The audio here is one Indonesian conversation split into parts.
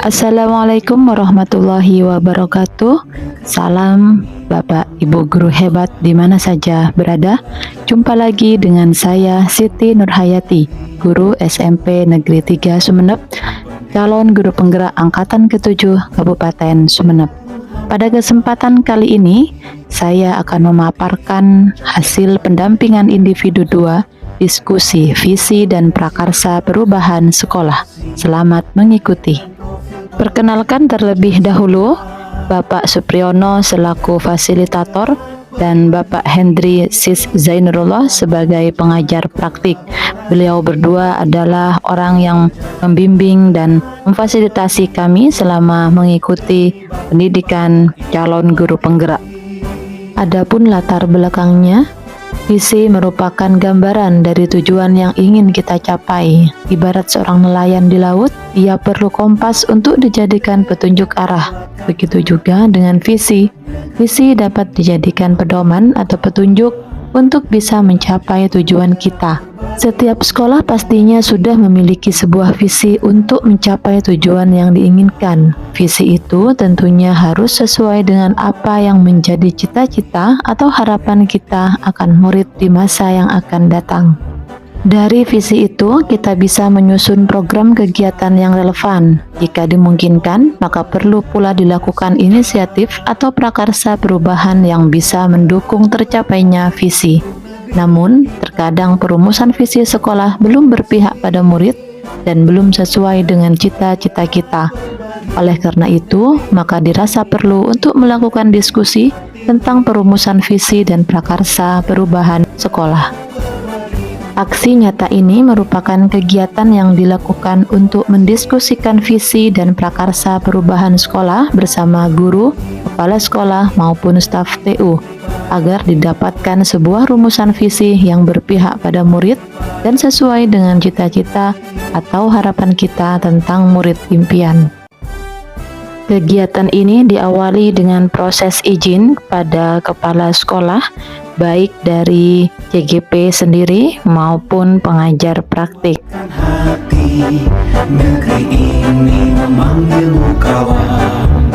Assalamualaikum warahmatullahi wabarakatuh. Salam Bapak Ibu guru hebat di mana saja berada. Jumpa lagi dengan saya Siti Nurhayati, guru SMP Negeri 3 Sumeneb, calon guru penggerak angkatan ke-7 Kabupaten Sumeneb. Pada kesempatan kali ini, saya akan memaparkan hasil pendampingan individu 2 diskusi visi dan prakarsa perubahan sekolah. Selamat mengikuti. Perkenalkan terlebih dahulu, Bapak Supriyono selaku fasilitator dan Bapak Hendri Sis Zainurullah sebagai pengajar praktik. Beliau berdua adalah orang yang membimbing dan memfasilitasi kami selama mengikuti pendidikan calon guru penggerak. Adapun latar belakangnya, visi merupakan gambaran dari tujuan yang ingin kita capai. Ibarat seorang nelayan di laut, ia perlu kompas untuk dijadikan petunjuk arah. Begitu juga dengan visi. Visi dapat dijadikan pedoman atau petunjuk untuk bisa mencapai tujuan kita. Setiap sekolah pastinya sudah memiliki sebuah visi untuk mencapai tujuan yang diinginkan. Visi itu tentunya harus sesuai dengan apa yang menjadi cita-cita atau harapan kita akan murid di masa yang akan datang. Dari visi itu, kita bisa menyusun program kegiatan yang relevan. Jika dimungkinkan, maka perlu pula dilakukan inisiatif atau prakarsa perubahan yang bisa mendukung tercapainya visi. Namun, terkadang perumusan visi sekolah belum berpihak pada murid dan belum sesuai dengan cita-cita kita. Oleh karena itu, maka dirasa perlu untuk melakukan diskusi tentang perumusan visi dan prakarsa perubahan sekolah. Aksi nyata ini merupakan kegiatan yang dilakukan untuk mendiskusikan visi dan prakarsa perubahan sekolah bersama guru, kepala sekolah maupun staf TU agar didapatkan sebuah rumusan visi yang berpihak pada murid dan sesuai dengan cita-cita atau harapan kita tentang murid impian. Kegiatan ini diawali dengan proses izin pada kepala sekolah, baik dari CGP sendiri maupun pengajar praktik. Hati negeri ini memanggilmu kawan,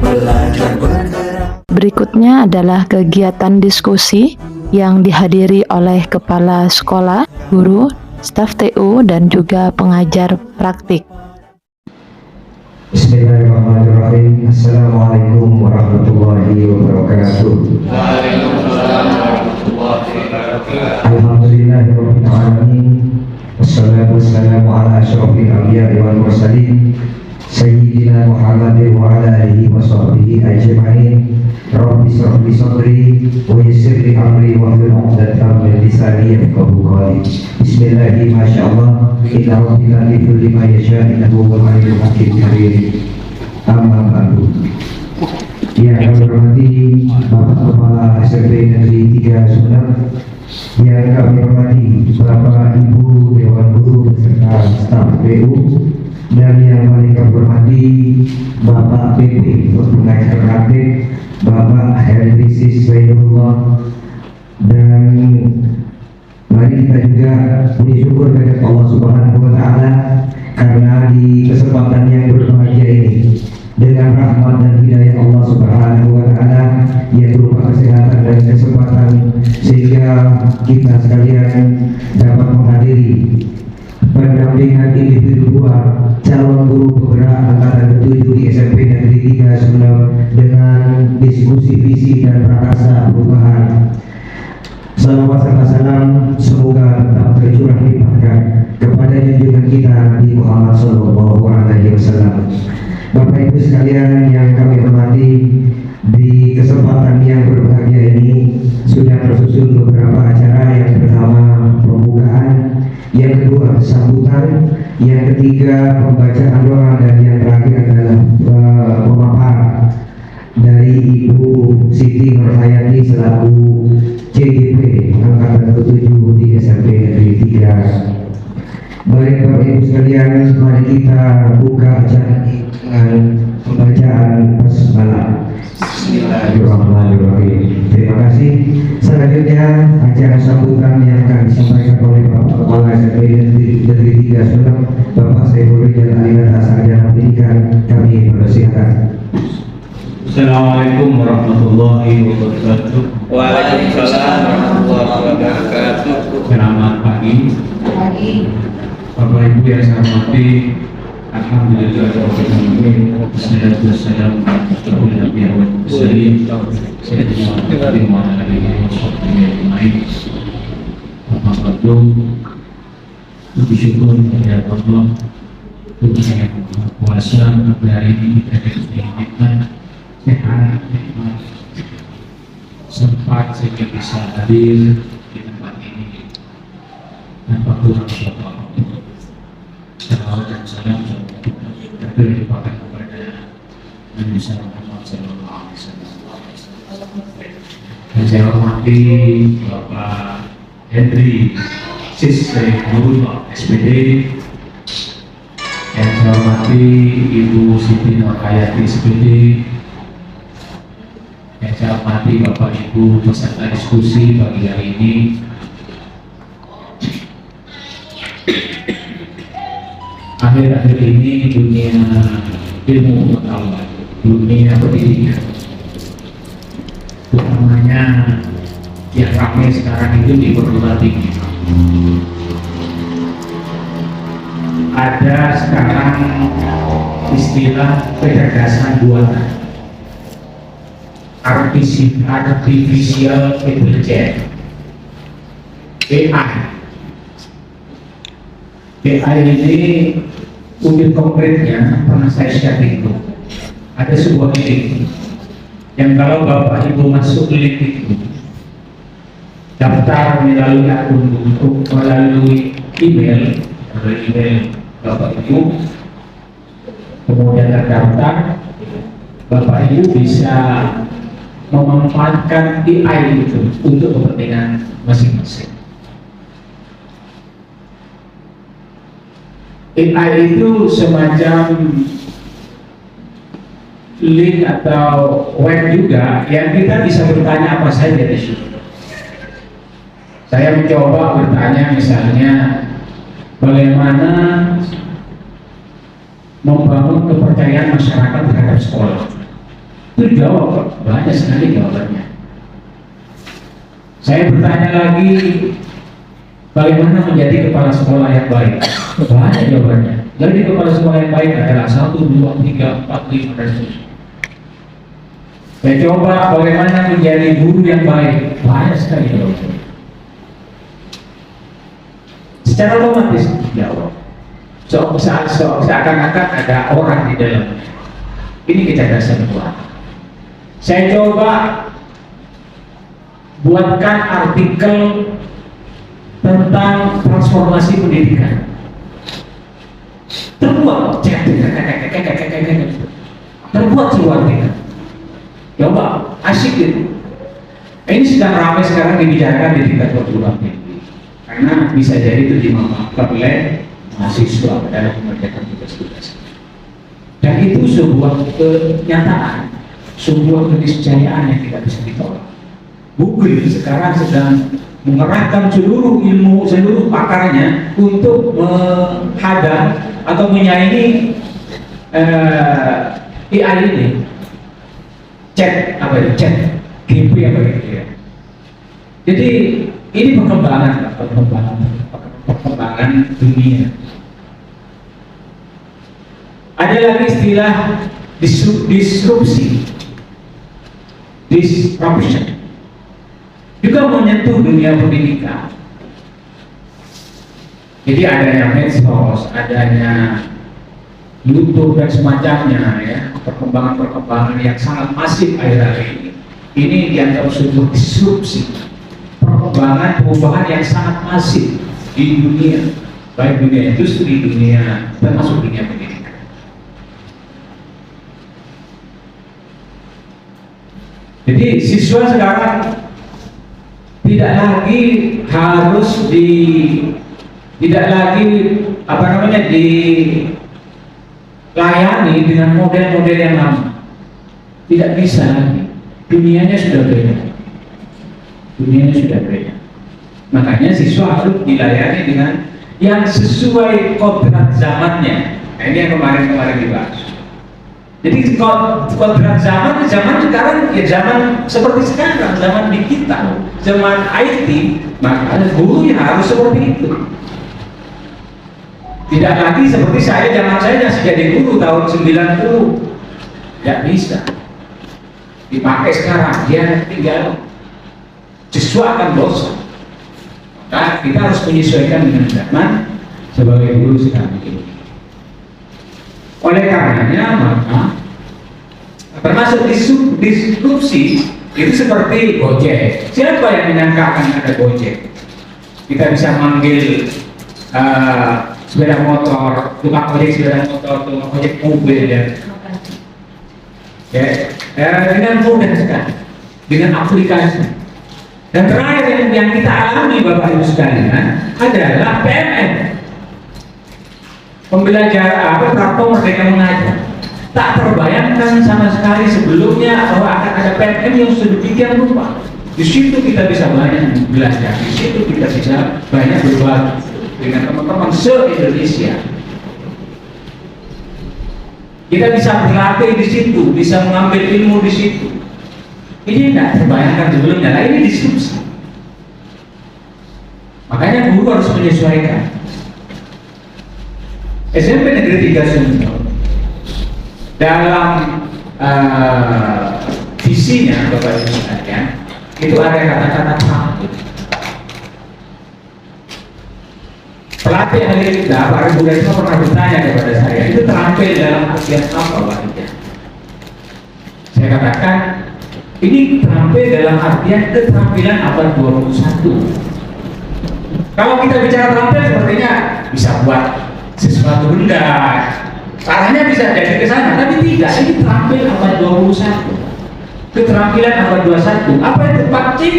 belajar bergerak. Berikutnya adalah kegiatan diskusi yang dihadiri oleh kepala sekolah, guru, staf TU, dan juga pengajar praktik. Bismillahirrahmanirrahim. Assalamualaikum warahmatullahi wabarakatuh. Alhamdulillahirabbil alamin. Wassalatu wassalamu ala asyrofil anbiya'i wal mursalin sayyidina Muhammadin wa ala alihi wa sahbihi ajma'in. Rabbi shrah li sadri wa yassir li amri wahlul 'uqdatam min lisani yafqahu qawli. Bismillahirrahmanirrahim. Masyaallah, inna rabbika latiful lima yasha, innahu huwal alimul hakim. Amma ba'du. Yang kami hormati Bapak Kepala SMP Negeri 3 Sumeneb, yang kami hormati Bapak Ibu Dewan Guru beserta staf PU, dan yang paling kami hormati Bapak PP pengajar praktik, Bapak Hendri Sis Zainurullah, dan mari kita juga puji syukur kepada Allah Subhanahu wa Ta'ala karena di kesempatan yang berbahagia ini, dengan rahmat dan hidayah Allah Subhanahu wa Ta'ala yang berupa kesehatan dan kesempatan, sehingga kita sekalian dapat menghadiri pendampingan individu 2 calon guru penggerak angkatan ke-7 di SMP Negeri 3 Sumeneb dengan diskusi visi dan prakarsa perubahan. Salawat serta salam semoga tetap tercurah limpahkan kepada junjungan kita Nabi Muhammad SAW. Bapak Ibu sekalian yang kami hormati, di kesempatan yang berbahagia ini sudah tersusun beberapa acara. Yang pertama pembukaan, yang kedua sambutan, yang ketiga pembacaan doa, dan yang terakhir adalah pemaparan dari Ibu Siti Nurhayati selaku CGP angkatan ke-7 di SMP Negeri 3. Baik Bapak Ibu sekalian, mari kita buka acara ini dengan pembacaan sambutan yang akan disampaikan oleh Bapak Kepala SMP Negeri 3 Sumeneb, Bapak Saiful Rijal Alias Sarjana Pendidikan. Kami persilakan. Assalamualaikum warahmatullahi wabarakatuh. Waalaikumsalam warahmatullahi wabarakatuh. Selamat pagi. Bapak Ibu yang saya hormati, alhamdulillah wassalatu wassalamu ala asyrofil anbiya'i wal mursalin sayyidina Muhammadin wa ala alihi washabbihi ajmain. Amma ba'du. Puji syukur kepada Allah, Tuhan yang Maha Kuasa, pada hari ini kita diberi nikmat sehat, nikmat sempat sehingga bisa hadir di tempat ini tanpa kurang suatu waktu. Salawat dan salam terlimpahkan kepada Nabi Muhammad Sallallahu Alaihi Wasallam. Dan saya hormati Bapak Hendri Nurullah SPD, yang saya hormati Ibu Siti Nurhayati SPD, yang saya hormati Bapak Ibu peserta diskusi pagi hari ini. Akhir-akhir ini dunia ilmu pengetahuan, dunia pendidikan, utamanya yang ramai sekarang itu di perguruan tinggi. Ada sekarang istilah kecerdasan buatan, artificial intelligence, AI. AI ini wujud konkretnya pernah saya share itu. Ada sebuah link yang kalau Bapak Ibu masuk link itu, daftar melalui akun untuk melalui email Bapak Ibu, kemudian terdaftar, Bapak Ibu bisa memanfaatkan AI itu untuk kepentingan masing-masing. AI itu semacam link atau web juga yang kita bisa bertanya apa saja di situ. Saya mencoba bertanya misalnya bagaimana membangun kepercayaan masyarakat terhadap sekolah. Itu jawab, banyak sekali jawabannya. Saya bertanya lagi, bagaimana menjadi kepala sekolah yang baik? Banyak jawabannya. Jadi kepala sekolah yang baik adalah 1, 2, 3, 4, 5, dan seterusnya. Saya coba bagaimana menjadi guru yang baik. Banyak sekali jawabannya. Secara otomatis dijawab. Seakan-akan ada orang di dalamnya. Ini kecerdasan buatan. Saya coba buatkan artikel tentang transformasi pendidikan. Terbuat sebuah artikel. Coba, asik gitu. Ini sedang ramai sekarang dibicarakan di tingkat perguruan tinggi. Karena bisa jadi itu dimanfaatkan oleh mahasiswa dalam mengerjakan tugas-tugas. Dan itu sebuah kenyataan, sebuah keniscayaan yang tidak bisa ditolak. Google sekarang sedang mengerahkan seluruh ilmu, seluruh pakarnya untuk menghadang atau menyaingi AI ini. Chat GP apa gitu ya. Jadi ini perkembangan dunia. Ada lagi istilah disruption, juga menyentuh dunia pendidikan. Jadi adanya medsos, adanya YouTube dan semacamnya, ya, perkembangan yang sangat masif akhir-akhir ini. Ini dianggap sebuah disrupsi, perubahan yang sangat masif di dunia, baik dunia industri, dunia termasuk dunia pendidikan. Jadi siswa sekarang tidak lagi harus dilayani dengan model-model yang lama. Tidak bisa lagi. Dunianya sudah beda. Makanya siswa harus dilayani dengan yang sesuai kodrat zamannya. Nah, ini yang kemarin dibahas. Jadi kodrat zaman sekarang ya zaman seperti sekarang, zaman digital, zaman IT, maka guru yang harus seperti itu. Tidak lagi seperti zaman saya masih jadi guru tahun 90. Tidak bisa dipakai sekarang, dia tinggal siswa akan bosan. Maka kita harus menyesuaikan dengan zaman sebagai guru sekarang ini. Oleh karenanya maka termasuk disrupsi itu seperti Gojek. Siapa yang menyangka akan ada Gojek? Kita bisa manggil sepeda motor, tukang ojek sepeda motor, tukang ojek mobil dengan mudah sekali, dengan aplikasi. Dan terakhir yang kita alami Bapak Ibu sekalian adalah PMN. Pembelajaran platform Merdeka Mengajar. Tak terbayangkan sama sekali sebelumnya bahwa akan ada PMN yang sedemikian rupa. Di situ kita bisa banyak belajar, di situ kita bisa banyak berbagi dengan teman-teman se-Indonesia. Kita bisa berlatih di situ, bisa mengambil ilmu di situ. Ini tidak terbayangkan sebelumnya. Nah, ini disrupsi. Makanya guru harus menyesuaikan. SMP Negeri 3 Sumber dalam visinya Bapak Ibu sekalian itu ada kata-kata terampil. Pelatih ahli kita Pak Ibu Risma pernah bertanya kepada saya, itu terampil dalam artian apa Pak Ida? Saya katakan ini terampil dalam artian keterampilan abad 21. Kalau kita bicara terampil sepertinya bisa buat sesuatu benda, arahnya bisa jadi ke sana, tapi tidak. Ini terampil abad 21, keterampilan abad 21. Apa itu? Ini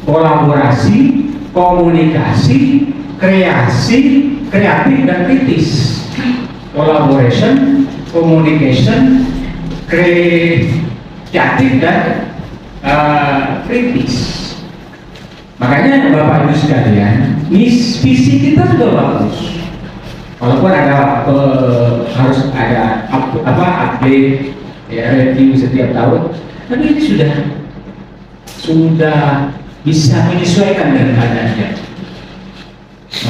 kolaborasi, komunikasi, kreatif dan kritis. Collaboration, communication, kreatif dan kritis. Makanya Bapak Ibu sekalian, visi kita sudah bagus. Walaupun ada harus ada update ya, review setiap tahun, tapi ini sudah bisa menyesuaikan dengan keadaannya.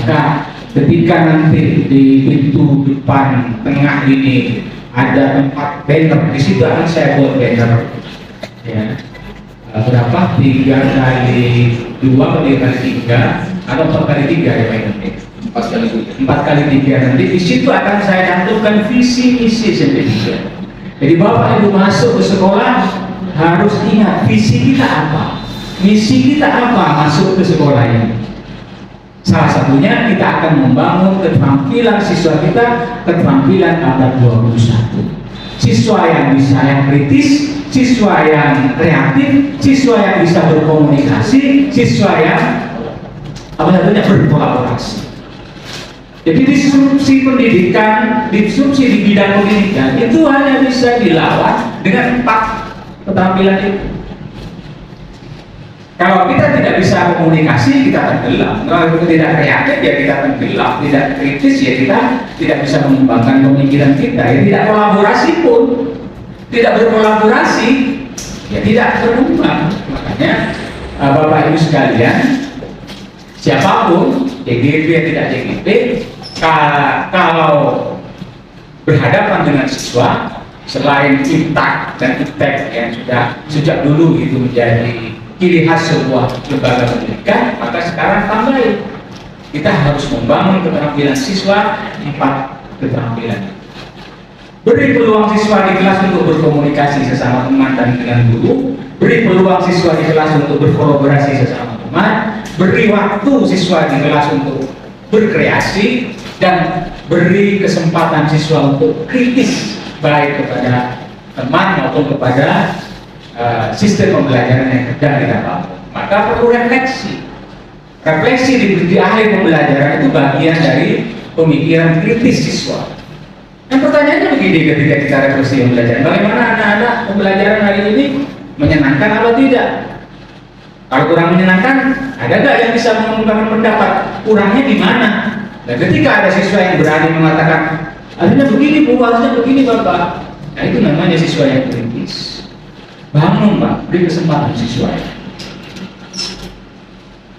Maka ketika nanti di pintu depan tengah ini ada tempat banner, di situ akan saya buat banner ya, berapa 3 kali 2 atau 3 kali 3 atau 4 kali 3 ya Pak Ibu? 4 kali 3 nanti di situ akan saya cantumkan visi misi sendiri. Jadi Bapak Ibu masuk ke sekolah harus ingat visi kita apa, misi kita apa masuk ke sekolah ini. Salah satunya kita akan membangun keterampilan siswa kita, keterampilan abad 21. Siswa yang bisa yang kritis, siswa yang kreatif, siswa yang bisa berkomunikasi, siswa yang berkolaborasi. Jadi disrupsi pendidikan, disrupsi di bidang pendidikan itu hanya bisa dilawan dengan 4 keterampilan itu. Kalau kita tidak bisa komunikasi, kita tenggelam. Kalau kita tidak kreatif, ya kita tenggelam. Tidak kritis, ya kita tidak bisa mengembangkan pemikiran kita. Ya tidak kolaborasi pun, tidak berkolaborasi, ya tidak berkembang. Makanya Bapak Ibu sekalian, siapapun, JGB tidak JGB, kalau berhadapan dengan siswa, selain IPTAK dan IPTEK yang sudah sejak dulu itu menjadi ciri khas sebuah lembaga pendidikan, maka sekarang tambahin, kita harus membangun keterampilan siswa 4 keterampilan. Beri peluang siswa di kelas untuk berkomunikasi sesama teman dan dengan guru, beri peluang siswa di kelas untuk berkolaborasi sesama teman, beri waktu siswa di kelas untuk berkreasi, dan beri kesempatan siswa untuk kritis baik kepada teman maupun kepada sistem pembelajaran yang sedang kita bangun. Maka perlu refleksi. Refleksi di akhir pembelajaran itu bagian dari pemikiran kritis siswa. Yang pertanyaannya begini ketika kita refleksi pembelajaran, bagaimana anak-anak pembelajaran hari ini menyenangkan atau tidak? Kalau kurang menyenangkan, ada nggak yang bisa mengungkapkan pendapat? Kurangnya di mana? Nah, ketika ada siswa yang berani mengatakan, harusnya begini Bu, harusnya begini Bapak. Nah, itu namanya siswa yang kritis. Bangun Pak, beri kesempatan siswa.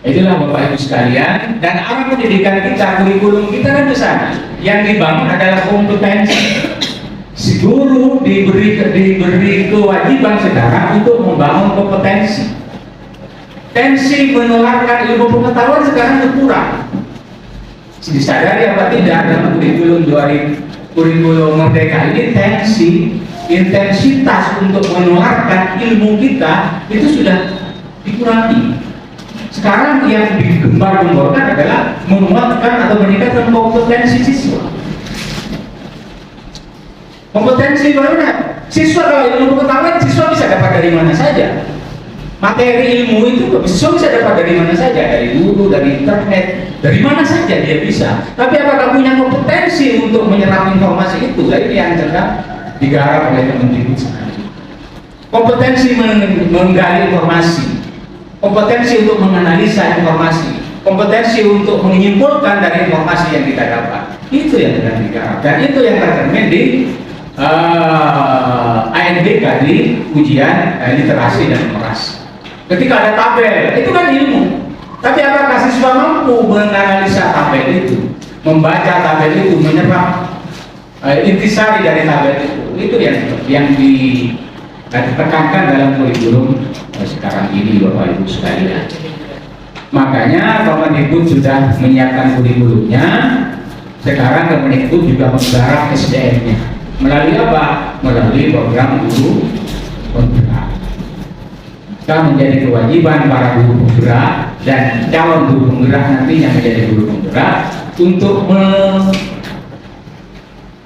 Itulah Bapak Ibu sekalian, dan arah pendidikan kita, kurikulum kita kan ke sana. Yang dibangun adalah kompetensi. Si guru diberi kewajiban sekarang untuk membangun kompetensi. Tensi menularkan ilmu pengetahuan sekarang berkurang. Disadari apa tidak dalam kurikulum Merdeka ini intensitas untuk menularkan ilmu kita itu sudah dikurangi. Sekarang yang digembar-gemborkan adalah menguatkan atau meningkatkan kompetensi siswa. Kompetensi bagaimana? Siswa kalau ilmu pengetahuan, siswa bisa dapat dari mana saja. Materi ilmu itu siswa bisa dapat dari mana saja, dari guru, dari internet, dari mana saja dia bisa. Tapi apakah punya kompetensi untuk menyerap informasi itu? Nah, ini yang sedang digarap oleh Kemendikbud sekarang. Kompetensi menggali informasi, kompetensi untuk menganalisa informasi, kompetensi untuk menyimpulkan dari informasi yang kita dapat. Itu yang sedang digarap, dan itu yang tercermin di ANBK, di ujian literasi dan numerasi. Ketika ada tabel, itu kan ilmu. Tapi apakah siswa mampu menganalisa tabel itu, membaca tabel itu, menyerap intisari dari tabel itu? Itu yang ditekankan dalam kurikulum sekarang ini, Bapak Ibu sekalian. Makanya Kemendikbud sudah menyiapkan kurikulumnya. Sekarang Kemendikbud juga menggarap SDM-nya. Melalui apa? Melalui program guru penggerak. Maka menjadi kewajiban para guru penggerak dan calon guru penggerak nantinya menjadi guru penggerak untuk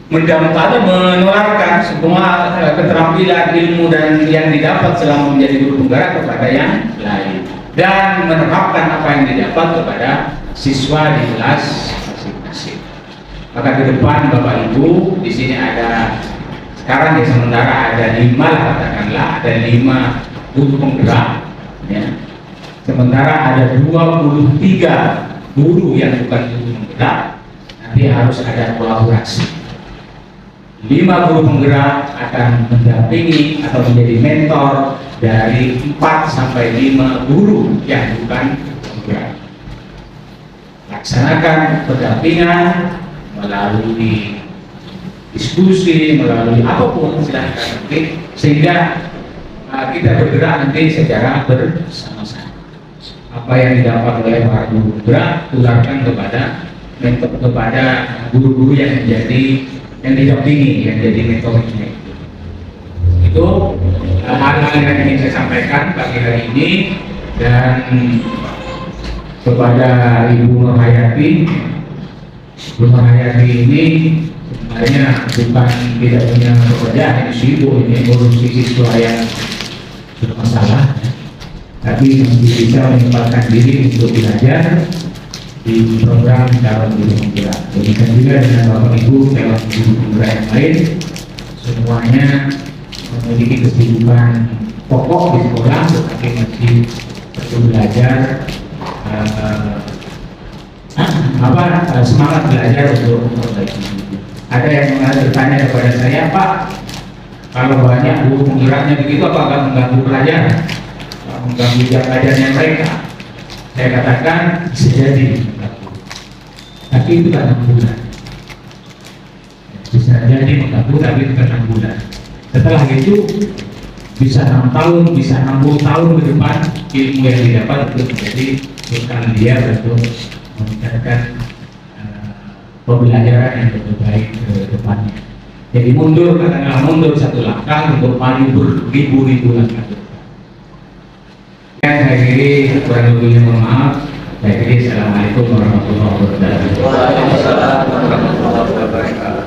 menularkan semua keterampilan, ilmu dan yang didapat selama menjadi guru penggerak kepada yang lain, dan menerapkan apa yang didapat kepada siswa di kelas masing-masing. Maka ke depan Bapak Ibu, di sini ada sekarang ya sementara ada 5 lah, katakanlah ada 5 guru penggerak, ya. Sementara ada 23 guru yang bukan guru penggerak. Nanti harus ada kolaborasi. 5 guru penggerak akan mendampingi atau menjadi mentor dari 4 sampai 5 guru yang bukan penggerak. Laksanakan pendampingan melalui diskusi, melalui apapun silahkan nanti, sehingga kita bergerak nanti secara bersama-sama. Apa yang didapat oleh para guru penggerak tularkan kepada guru-guru yang didampingi, yang jadi mentornya itu. Itu hal-hal yang ingin saya sampaikan pagi hari ini, dan kepada Ibu Nurhayati. Ibu Nurhayati ini sebenarnya bukan tidak punya pekerjaan, ini sibuk, ini ngurusi siswa yang bermasalah, tapi masih bisa menyempatkan diri untuk belajar di program calon guru penggerak. Demikian juga dengan Bapak Ibu calon guru penggerak yang lain, semuanya memiliki kesibukan pokok di sekolah, tetapi masih perlu belajar semangat belajar untuk memperbaiki diri. Ada yang bertanya kepada saya, Pak, kalau banyak guru penggeraknya begitu, apakah mengganggu pelajaran, mengganggu jam belajarnya mereka? Saya katakan bisa jadi mengganggu, tapi itu kan 6 bulan. Bisa jadi mengganggu, tapi itu kan 6 bulan. Setelah itu bisa 6 tahun, bisa 60 tahun ke depan, ilmu yang didapat itu menjadi bekal dia untuk meningkatkan pembelajaran yang lebih baik ke depannya. Jadi mundur, katakanlah mundur 1 langkah untuk maju beribu-ribu langkah. Yang saya kiri kurang lebihnya mohon maaf. Saya kiri assalamualaikum warahmatullahi wabarakatuh. Waalaikumsalam warahmatullahi wabarakatuh.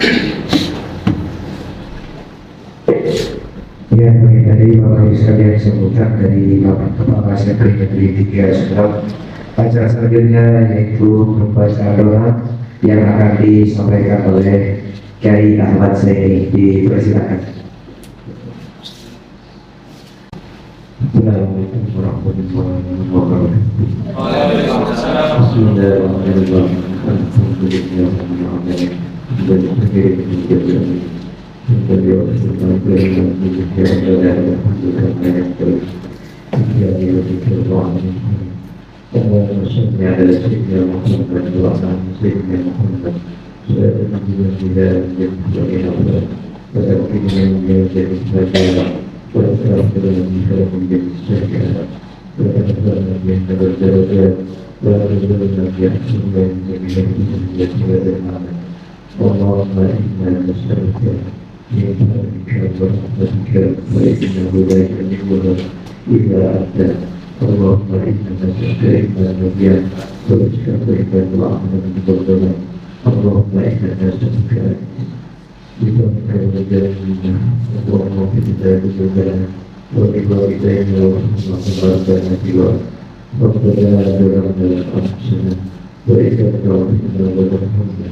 Ya, baik, tadi Bapak Ibu sekalian sebutkan dari Bapak Kepala Sekretariat 3 Surat. Acara selanjutnya yaitu pembahasan doa yang akan disampaikan oleh Kiai Ahmad Zaini. Dipersilakan. Assalamualaikum warahmatullahi wabarakatuh. Waalaikumsalam. Bismillahirrahmanirrahim. Alhamdulillahirrahmanirrahim. اللهم إنا نسألك من فضلك ورحمتك فإنه لا يملكها إلا أنت. اللهم إنا نسألك إيمانا نبيا ورزقا طيبا وعملا متقبلا. اللهم إنا نسألك بفضلك وجلالنا اللهم في كتاب لنا ولوالدينا ورحمة الله ربنا ظلمنا أنفسنا وإن لم تغفر لنا وترحمنا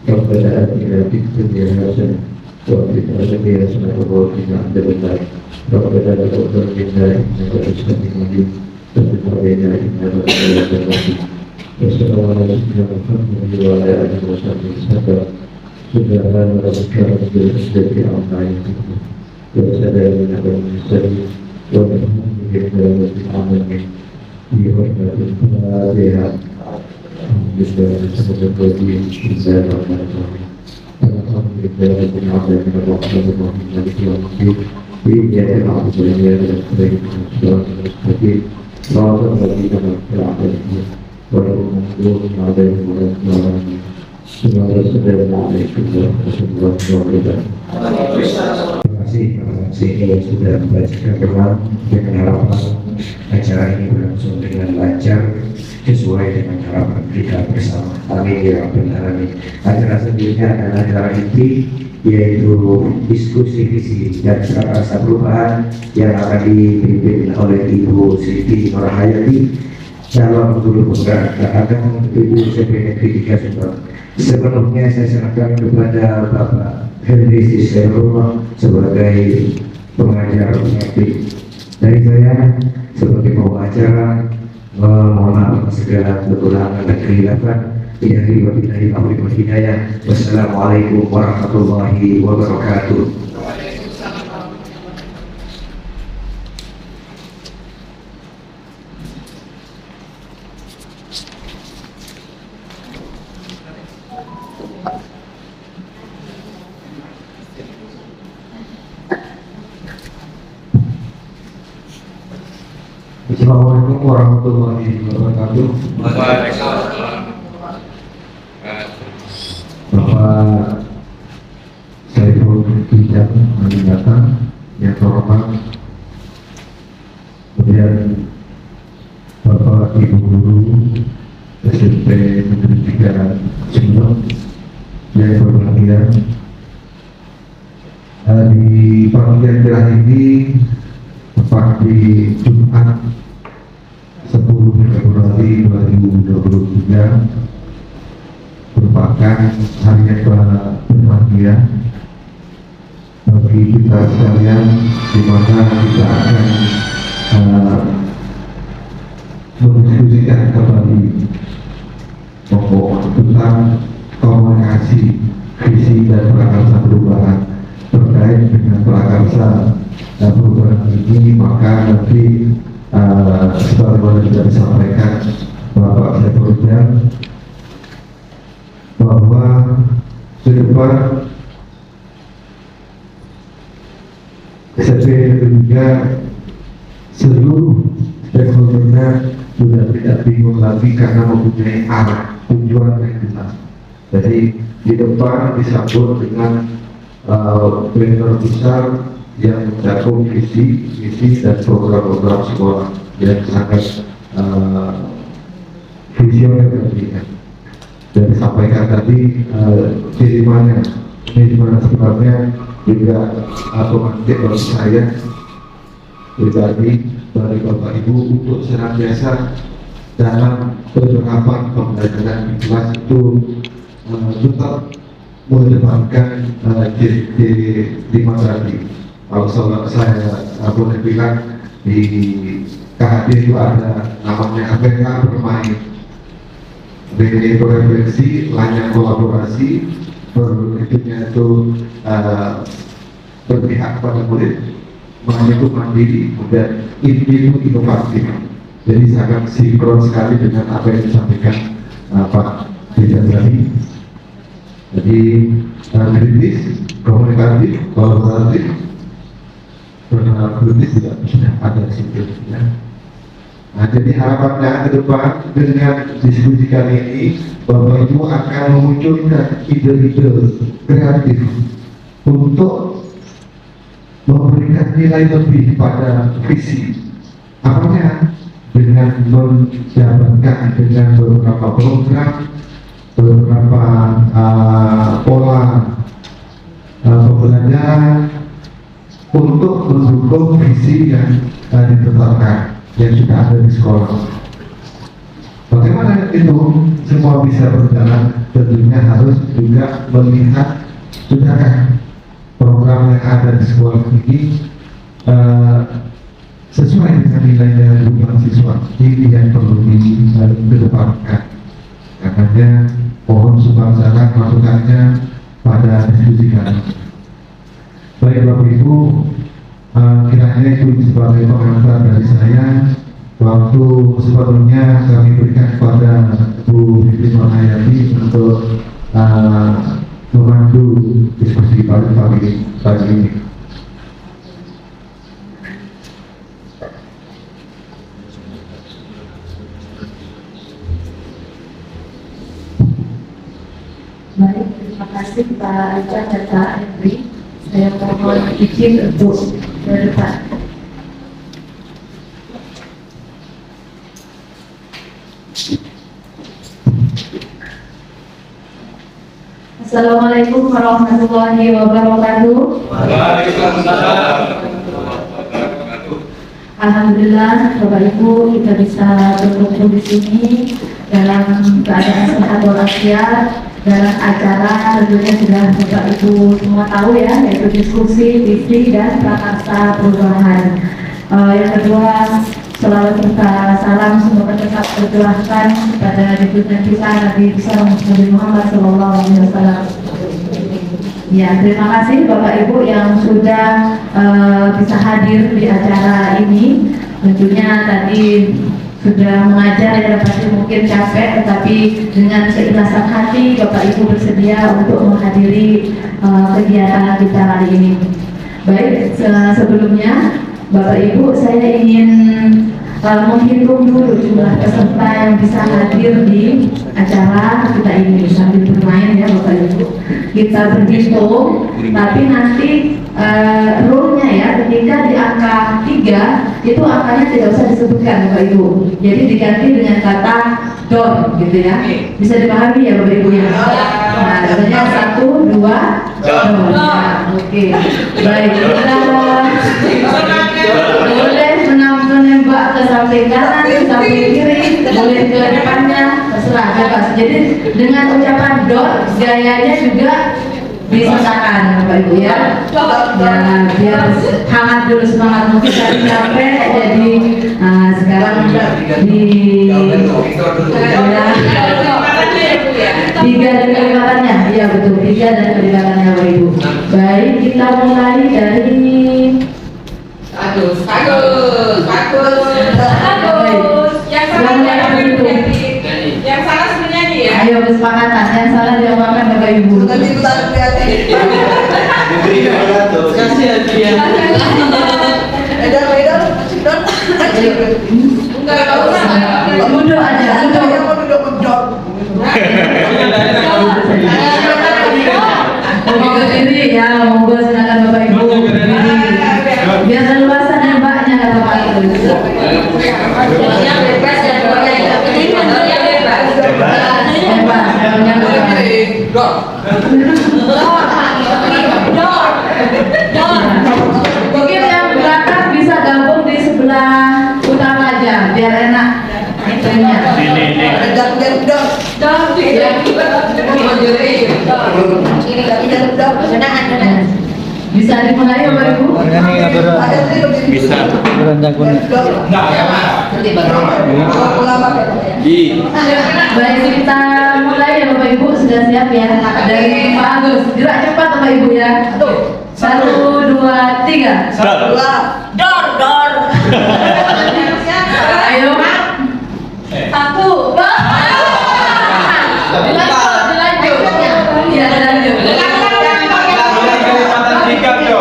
ربنا آتنا في الدنيا حسنة وفي الآخرة حسنة وقنا عذاب النار. ربنا لا تغفر منا إنك أنت السميع العليم وتب علينا إنك أنت التواب الرحيم. وصلى الله على سيدنا محمد وعلى آله وصحبه وسلم. سبحان ربك رب العزة عما يصفون وسلام على المرسلين والحمد لله رب العالمين. بحرمة الفاتحة. Bismillahirrahmanirrahim. Alhamdulillahirrahmanirrahim. Ar-Rahmanir-Rahim. Maliki yawmiddin. Iyyaka na'budu wa iyyaka nasta'in. Ihdinas siratal mustaqim. Siratal ladzina an'amta 'alaihim ghairil maghdubi 'alaihim waladdallin. Assalamualaikum warahmatullahi wabarakatuh. Terima kasih yang sudah membacakan doa dengan harapan acara ini berlangsung dengan lancar sesuai dengan harapan kita bersama. Amin ya rabbal alamin. Acara selanjutnya adalah acara inti, yaitu diskusi visi dan rasa perubahan yang akan dipimpin oleh Ibu Siti Nurhayati, calon guru penggerak akan Ibu CPNS 3 Subang. Sebelumnya saya serahkan kepada Bapak Henry Siserul sebagai pengajar pengerti. Dari saya sebagai pembawa acara, mohon maaf atas segala kekurangan dan kehilafan. Billahi taufiq wal hidayah. Wassalamualaikum warahmatullahi wabarakatuh. Assalamualaikum warahmatullahi wabarakatuh. Waalaikumsalam. Bapak Saiful Hidayat Aminata yang terhormat, kemudian Bapak Ibu Guru SMP Negeri 3 Subang yang berbahagia, di pagi yang terakhir ini tepat di Jumat 10 Februari 2023 merupakan hari yang berbahagia bagi kita sekalian, di mana kita akan mendiskusikan kembali pokok tentang komunikasi visi dan prakarsa perubahan. Terkait dengan prakarsa perubahan ini, maka nanti sebagaimana sudah disampaikan Bapak Saiful bahwa ke depan SMP juga seluruh stakeholdernya sudah tidak bingung lagi karena mempunyai arah tujuan yang jelas. Jadi di depan disambut dengan banner besar yang mencakup visi, misi dan program-program sekolah yang sangat visioner tentunya. Dan disampaikan tadi di mana sebenarnya juga pemantik bagi saya pribadi dari Bapak Ibu untuk senantiasa dalam penerapan pembelajaran di kelas itu tetap mengedepankan ciri-ciri 5 tadi, Kalau saya boleh bilang di KHD itu ada namanya APK bermain, B itu refleksi, lainnya kolaborasi, berikutnya itu berpihak pada murid, makanya itu mandiri, dan ini itu inovatif. Jadi sangat sinkron sekali dengan apa yang disampaikan Pak Dirjen tadi. Jadi kritis, komunikatif, kolaboratif, kritis juga sudah ada di situ. Ya. Nah, jadi harapannya ke depan dengan diskusi kali ini, Bapak Ibu akan memunculkan ide-ide kreatif untuk memberikan nilai lebih pada visi. Apanya? Dengan menjabarkan dengan beberapa program, beberapa pola pembelajaran untuk mendukung visi yang ditetapkan yang sudah ada di sekolah. Bagaimana itu semua bisa berjalan? Tentunya harus juga melihat sudahkah program yang ada di sekolah ini sesuai dengan nilai-nilai hubungan siswa. Ini yang perlu dikedepankan. Makanya mohon sumbangan masukannya pada diskusi kami. Baik Bapak Ibu, kiranya itu sebagai pengantar dari saya. Waktu sepenuhnya kami berikan kepada Bu Siti Nurhayati untuk memandu diskusi pagi ini. Baik, terima kasih Pak Ica dan Pak Henry. Saya mohon izin untuk ke depan. Assalamualaikum warahmatullahi wabarakatuh. Waalaikumsalam. Alhamdulillah, Bapak Ibu, kita bisa berkumpul di sini dalam keadaan sehat walafiat. Dalam acara tentunya sudah Bapak Ibu semua tahu ya, yaitu diskusi, visi dan prakarsa perubahan. Yang kedua, selalu kita salam semoga tetap tercurahkan kepada junjungan kita Nabi besar Muhammad SAW. Ya, terima kasih Bapak Ibu yang sudah bisa hadir di acara ini. Tentunya tadi sudah mengajar ya, pasti mungkin capek, tetapi dengan keikhlasan hati Bapak Ibu bersedia untuk menghadiri kegiatan kita hari ini. Baik, sebelumnya Bapak Ibu, saya ingin menghitung dulu jumlah peserta yang bisa hadir di acara kita ini sambil bermain ya Bapak Ibu. Kita berhitung, tapi nanti rule-nya ya, ketika di angka 3 itu angkanya tidak usah disebutkan Bapak Ibu. Jadi diganti dengan kata door gitu ya. Bisa dipahami ya Bapak Ibu ya. Nah, contohnya 1, 2, door. Nah, oke. Baik, kita boleh menembak ke samping kanan, ke samping kiri, boleh ke depannya, terserah bebas. Jadi dengan ucapan door, gayanya juga disertakan Bapak Ibu ya. Ya, biar hangat dulu semangat mungkin tadi capek, jadi sekarang di tiga dan kelimatannya, iya betul, 3 dan kelimatannya Bapak Ibu. Baik, kita mulai dari Bagus. Yang salah menyanyi ya. ayo kesepakatan, yang salah diamalkan Bapak Ibu. Kasih hadiah. Duduk aja, duduk. Mau berdiri ya, monggo silakan Bapak Ibu. Biar leluasa nembaknya kata Pak Ibu. Mungkin yang belakang bisa gabung di sebelah utara aja, biar enak. Bisa Bisa dimulai Bapak Ibu? Bisa. Baik, kita mulai ya Bapak Ibu, sudah siap ya? Dari Pak Agus, gerak cepat Bapak Ibu ya. 1, 2, 3. Dor. Ayo. 1, 2. Dilanjut. Iya, lanjut.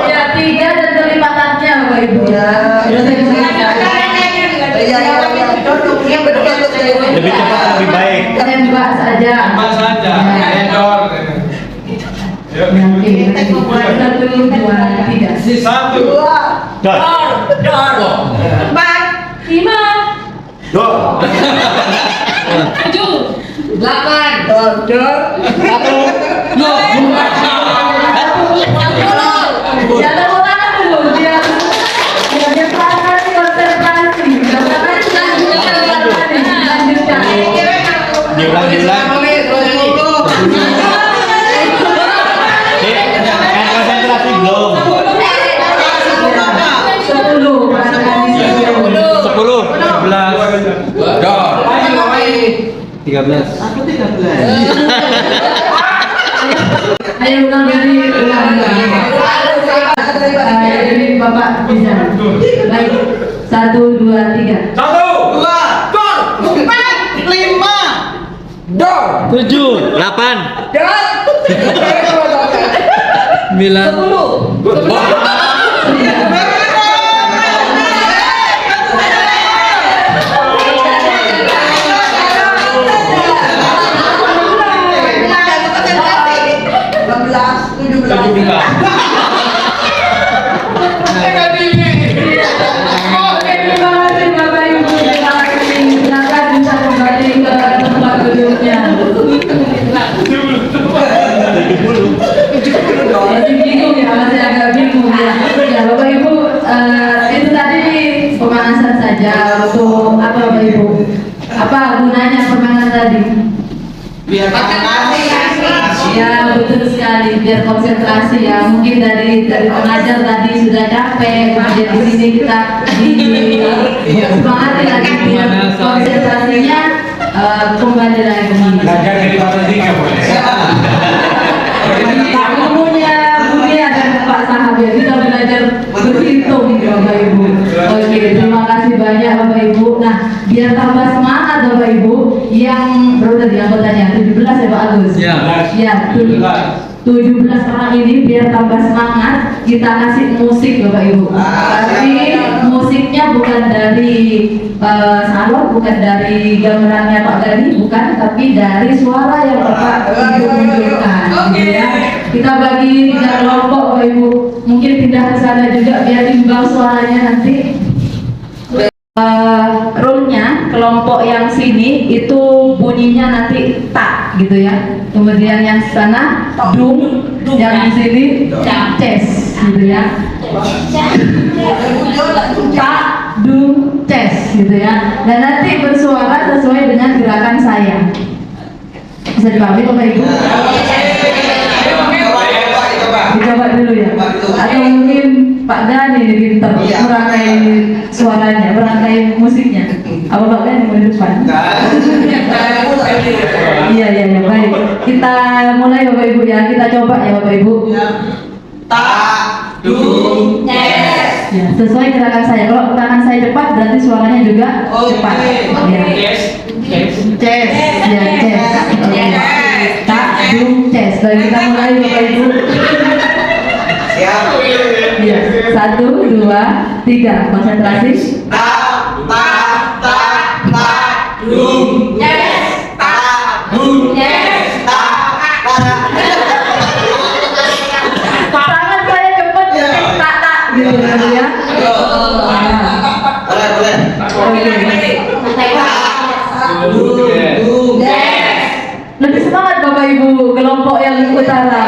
Ya, 3 dan kelipatannya Bapak Ibu ya. Sudah saya Lebih cepat lebih baik. Tembak saja. Dor. Oke, 1, 2, 3. 1. Dor. 4, 5, 7, 8, 10. Jangan tepuk tangan dulu, biar pelanggan konsentrasi. Lanjutkan. Diulang. Konsentrasi belum. 10. 13. Ayo ulang dari Bapak bisa. Baik. 1, 2, 3. 7. 8. 9. Oke, terima kasih Bapak Ibu. Terima kasih. Silakan bisa kembali ke tempat duduknya. Masih bingung ya, masih agak bingung ya. Ya Bapak Ibu, itu tadi pemanasan saja untuk apa Bapak Ibu? Apa gunanya permainan tadi? Biar Ya betul sekali, biar konsentrasi ya. Mungkin dari pengajar tadi sudah capek, kemudian di sini kita semangati lagi biar konsentrasinya kembali lagi. Belajar dari Pak Tiga boleh. Ilmunya Budi dan Pak Sahabat, kita belajar berhitung Bapak Ibu. Oke, terima kasih banyak Bapak Ibu. Nah, biar tambah semangat Bapak Ibu, yang berapa tadi anggotanya? 17 ya Pak Agus? Ya. Ya, 17 orang ini biar tambah semangat, kita kasih musik Bapak Ibu. Tapi musiknya bukan dari salon, bukan dari gamelannya Pak Gani, bukan, tapi dari suara yang Bapak Ibu munculkan. Gitu ya. Kita bagi 3 kelompok Bapak Ibu. Mungkin pindah ke sana juga biar imbang suaranya nanti. Rule-nya kelompok yang sini itu bunyinya nanti tak gitu ya. Kemudian yang sana dung, yang di sini ces gitu ya. Tak, dung, ces gitu ya. Dan nanti bersuara sesuai dengan gerakan saya. Bisa dipahami Bapak Ibu? Dicoba dulu ya. Atau mungkin Pak Dani ini pintar merangkai suaranya, merangkai musiknya. Apa Pak Dani mau di depan? Iya, baik. Kita mulai Bapak Ibu ya. Kita coba ya Bapak Ibu. Tak, dung, yes. Ya, sesuai gerakan saya. Kalau gerakan saya cepat berarti suaranya juga cepat. Ya. Ces, ya ces. Tak, dung, ces. Baik, kita mulai Bapak Ibu. Siap. Iya, 1, 2, 3. Konsentrasi. Dung, yes. Tak, dung, yes. Tangan saya cepat jadi tak gitu ya. Oke. Lebih semangat Bapak Ibu kelompok yang utara.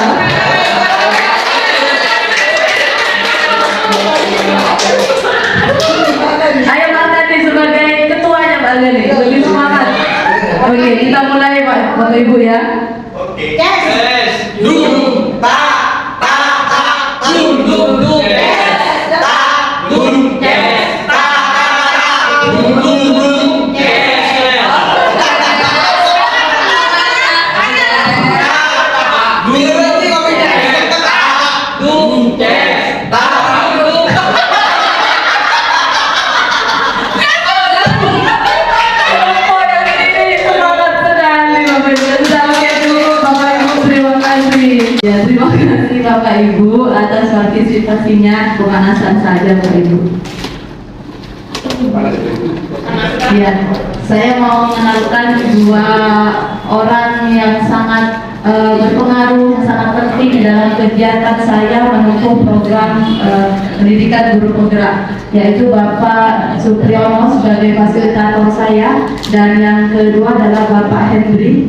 Ayo Pak Gani sebagai ketuanya Pak Gani, lebih semangat. Oke, kita mulai Bapak Ibu ya. Yes. Dung, dung, pemanasan saja Bapak Ibu. Ya, saya mau mengenalkan dua orang yang sangat berpengaruh, yang sangat penting dalam kegiatan saya mendukung program pendidikan guru penggerak, yaitu Bapak Supriyono sebagai fasilitator saya, dan yang kedua adalah Bapak Hendri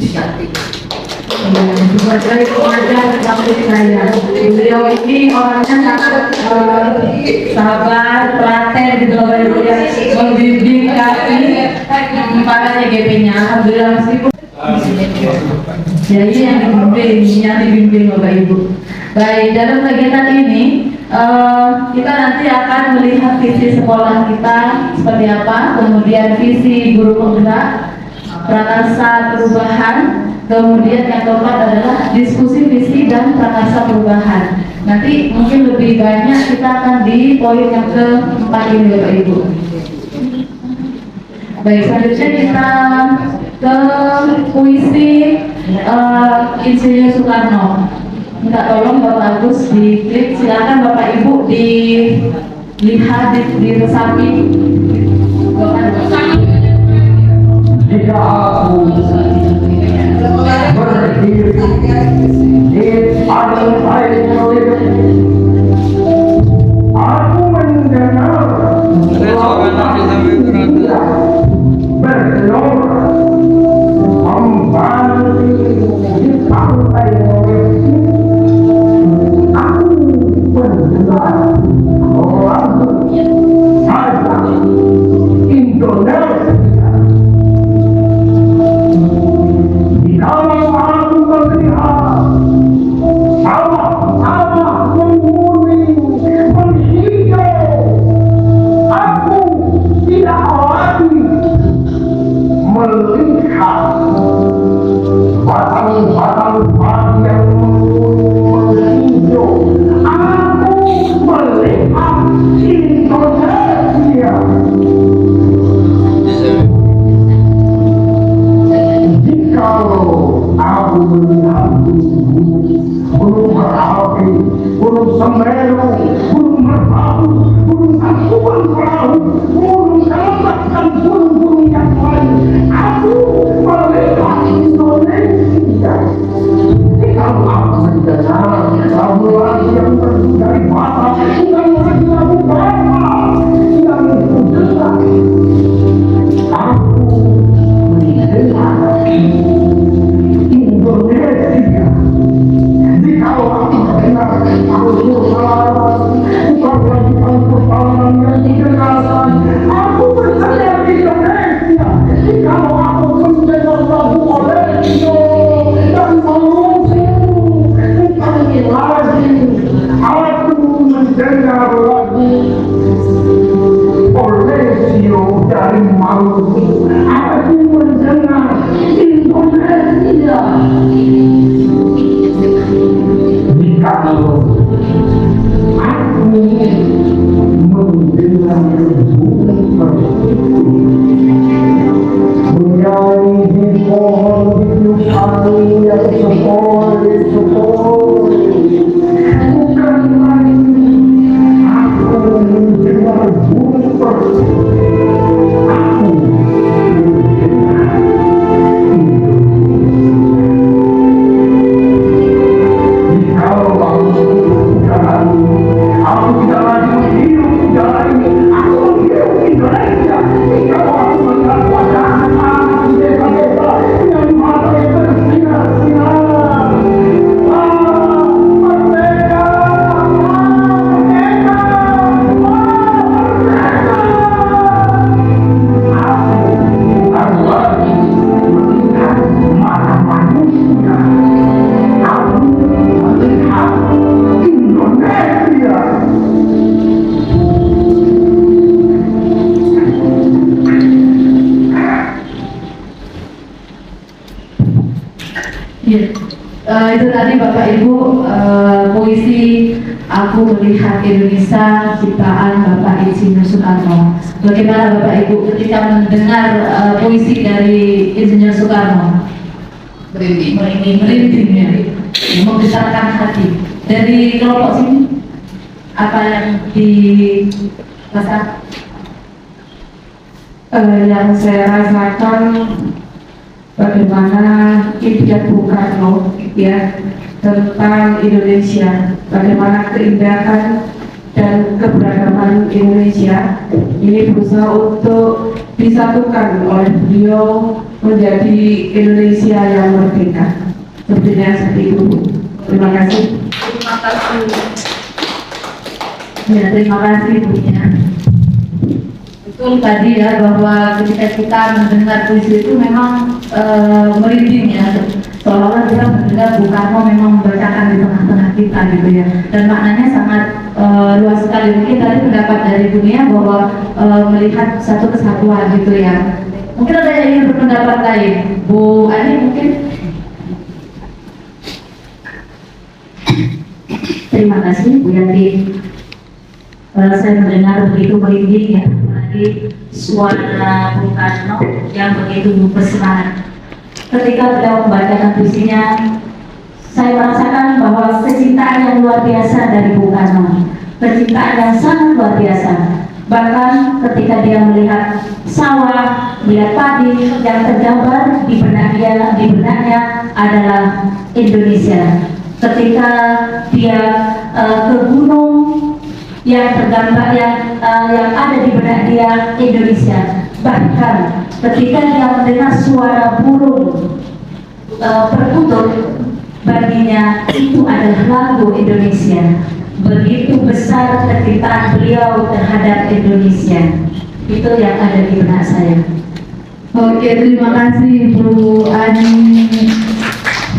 sebagai pengajar praktik saya. Beliau ini orangnya sangat sabar, telaten gitu loh, yang membimbing kami pada YGP-nya. Alhamdulillah, meskipun ya ini yang dibimbing Bapak Ibu. Baik, dalam kegiatan ini kita nanti akan melihat visi sekolah kita seperti apa, kemudian visi guru penggerak, prakarsa perubahan, kemudian yang keempat adalah diskusi visi dan prakarsa perubahan. Nanti mungkin lebih banyak kita akan di poin yang keempat ini Bapak Ibu. Baik, selanjutnya kita ke puisi Insinyur Soekarno. Minta tolong Bapak Agus diklik, silakan Bapak Ibu dilihat, diresapi. Jika aku berdiri di pantai Melihat, aku mendengar bergelora membantu di pantai Melihat. Aku mendengar lagu saja Indonesia. Kalau aku melihat sawah-sawah menguning, menghijau, aku tidak lagi melihat batang-batang padi yang menguning, menghijau. Aku melihat Indonesia. Kalau aku melihat gunung Merapi, gunung Semeru, gunung Merbabu, gunung Tangkuban Perahu, gunung Kalimantan, dan gunung-gunung yang lain, aku melihat Indonesia. Kalau aku mendengar lagu-lagu yang berdiri dari Batak, bukan lagi lagu Batak yang mendengar, aku mendengar Indonesia. Jikalau aku mendengar Al-Quran, bukan lagi Al-Quran yang didengarkan, aku mendengar Indonesia. Jikalau aku mendengar lagu Olesio dan Maluku, bukan lagi aku mendengar lagu Olesio dari Maluku, aku mendengar Indonesia. Jikalau aku mendengar bunyi bersih menyanyi di pohon hidup angin yang sepoi-sepoi, bukan lagi aku mendengar bunyi bersih, aku mendengar aku tidak lagi menghirup udara ini, aku menghirup Indonesia. Jikalau aku melihat wajah anak-anak di desa-desa yang mati bersinar-sinar, merdeka, merdeka, merdeka. Aku bukan lagi melihat mata manusia, aku melihat Indonesia. Ya, itu tadi Bapak Ibu puisi Aku Melihat Indonesia ciptaan Bapak Insinyur Soekarno. Bagaimana Bapak Ibu ketika mendengar puisi dari Insinyur Soekarno? Merinding ya, membesarkan hati. Dari kelompok sini apa yang dirasakan? Yang saya rasakan bagaimana impian Bung Karno ya tentang Indonesia, bagaimana keindahan dan keberagaman Indonesia ini berusaha untuk disatukan oleh beliau menjadi Indonesia yang merdeka. Sepertinya seperti itu. Terima kasih. Terima kasih. Ya, terima kasih Ibunya. Betul tadi ya bahwa ketika kita mendengar puisi itu memang merinding ya, seolah-olah kita mendengar Bung Karno memang membacakan di tengah-tengah kita gitu ya, dan maknanya sangat luas sekali. Mungkin tadi pendapat dari Bunia bahwa melihat satu kesatuan gitu ya. Mungkin ada yang ingin berpendapat lain, Bu Ani mungkin. Terima kasih Bu Yanti. Saya mendengar begitu merinding ya, apalagi suara Bung Karno yang begitu bersemangat. Ketika beliau membacakan puisinya, saya merasakan bahwa kecintaan yang luar biasa dari Bung Karno, kecintaan yang sangat luar biasa. Bahkan ketika dia melihat sawah, melihat padi yang tergambar di benaknya adalah Indonesia. Ketika dia ke gunung yang tergambar yang ada di benak dia Indonesia. Bahkan ketika dia mendengar suara burung perkutut, baginya itu adalah lagu Indonesia. Begitu besar kecintaan beliau terhadap Indonesia. Itu yang ada di benak saya. Oke, terima kasih Bu Ani.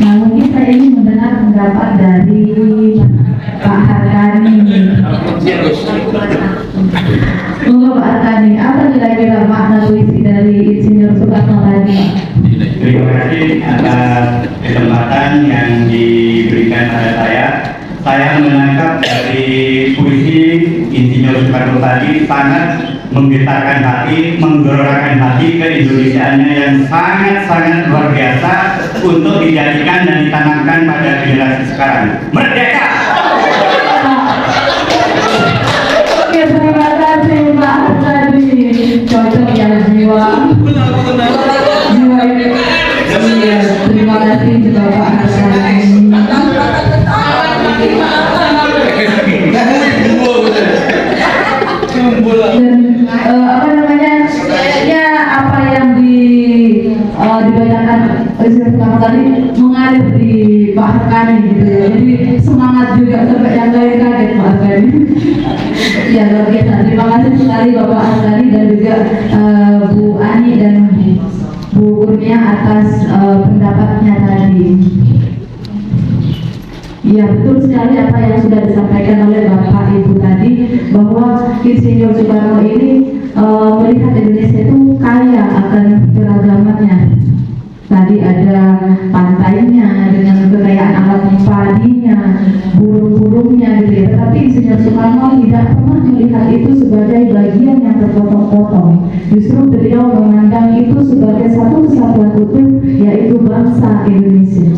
Nah, mungkin saya ingin mendengar pendapat dari Pak Harkani. Pak Harkani, apa kira-kira makna puisi dari Insinyur Soekarno tadi? Terima kasih atas kesempatan yang diberikan pada saya. Saya menangkap dari puisi Insinyur Soekarno tadi sangat menggetarkan hati, menggerakkan hati keindonesiaannya yang sangat-sangat luar biasa untuk dijadikan dan ditanamkan pada generasi sekarang. Merdeka! Oke, terima kasih Pak Harkani. Cocok ya jiwa ini. Iya, terima kasih juga Pak Harkani. Dan apa namanya ya, apa yang dibacakan Soekarno tadi mengalir di Pak Harkani gitu ya, jadi semangat juga sampai yang lain kaget Pak Harkani. Ya, luar biasa. Terima kasih sekali Bapak Harkani dan juga Bu Ani dan Bu Kurnia atas pendapatnya tadi. Ya, betul sekali apa yang sudah disampaikan oleh Bapak Ibu tadi, bahwa Insinyur Soekarno ini melihat Indonesia itu kaya akan keragamannya. Tadi ada pantainya dengan kekayaan alam padinya, burung-burungnya gitu ya. Tetapi Insinyur Soekarno tidak pernah melihat itu sebagai bagian yang terpotong-potong. Justru beliau memandang itu sebagai satu kesatuan utuh, yaitu bangsa Indonesia.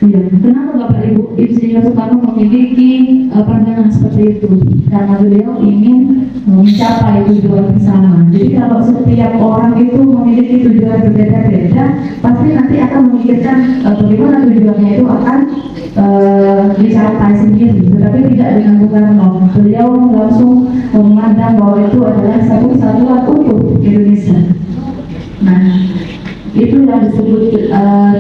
Iya, kenapa Bapak Ibu Insinyur Soekarno memiliki pandangan seperti itu? Karena beliau ingin mencapai tujuan bersama. Jadi kalau setiap orang itu memiliki tujuan berbeda-beda, pasti nanti akan memikirkan bagaimana tujuannya itu akan dicapai sendiri. Tetapi tidak dengan Bung Karno. Beliau langsung memandang bahwa itu adalah satu kesatuan utuh Indonesia. Nah, itu yang disebut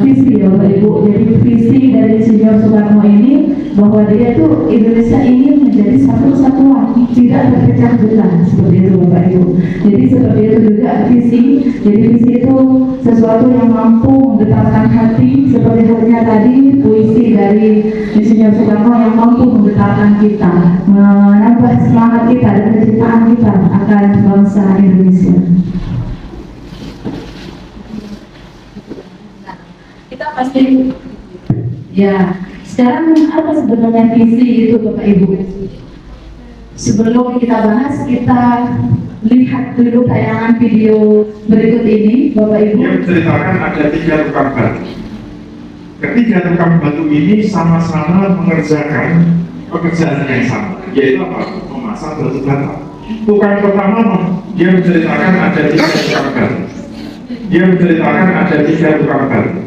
visi ya Bapak Ibu. Jadi visi dari Insinyur Soekarno ini bahwa dia itu Indonesia ingin menjadi satu kesatuan, tidak terpecah belah, seperti itu Bapak Ibu. Jadi seperti itu juga visi. Jadi visi itu sesuatu yang mampu menggetarkan hati, seperti halnya tadi puisi dari Insinyur Soekarno yang mampu menggetarkan kita, menambah semangat kita dan kecintaan kita akan bangsa Indonesia. Kita pasti ya. Sekarang apa sebenarnya visi itu Bapak Ibu? Sebelum kita bahas, kita lihat dulu tayangan video berikut ini Bapak Ibu. Yang ceritakan ada 3 tukang batu. Ketiga tukang batu ini sama-sama mengerjakan pekerjaan yang sama, yaitu apa? Memasang batu bata. Tukang pertama dia menceritakan ada 3 tukang batu. Dia menceritakan ada 3 tukang batu.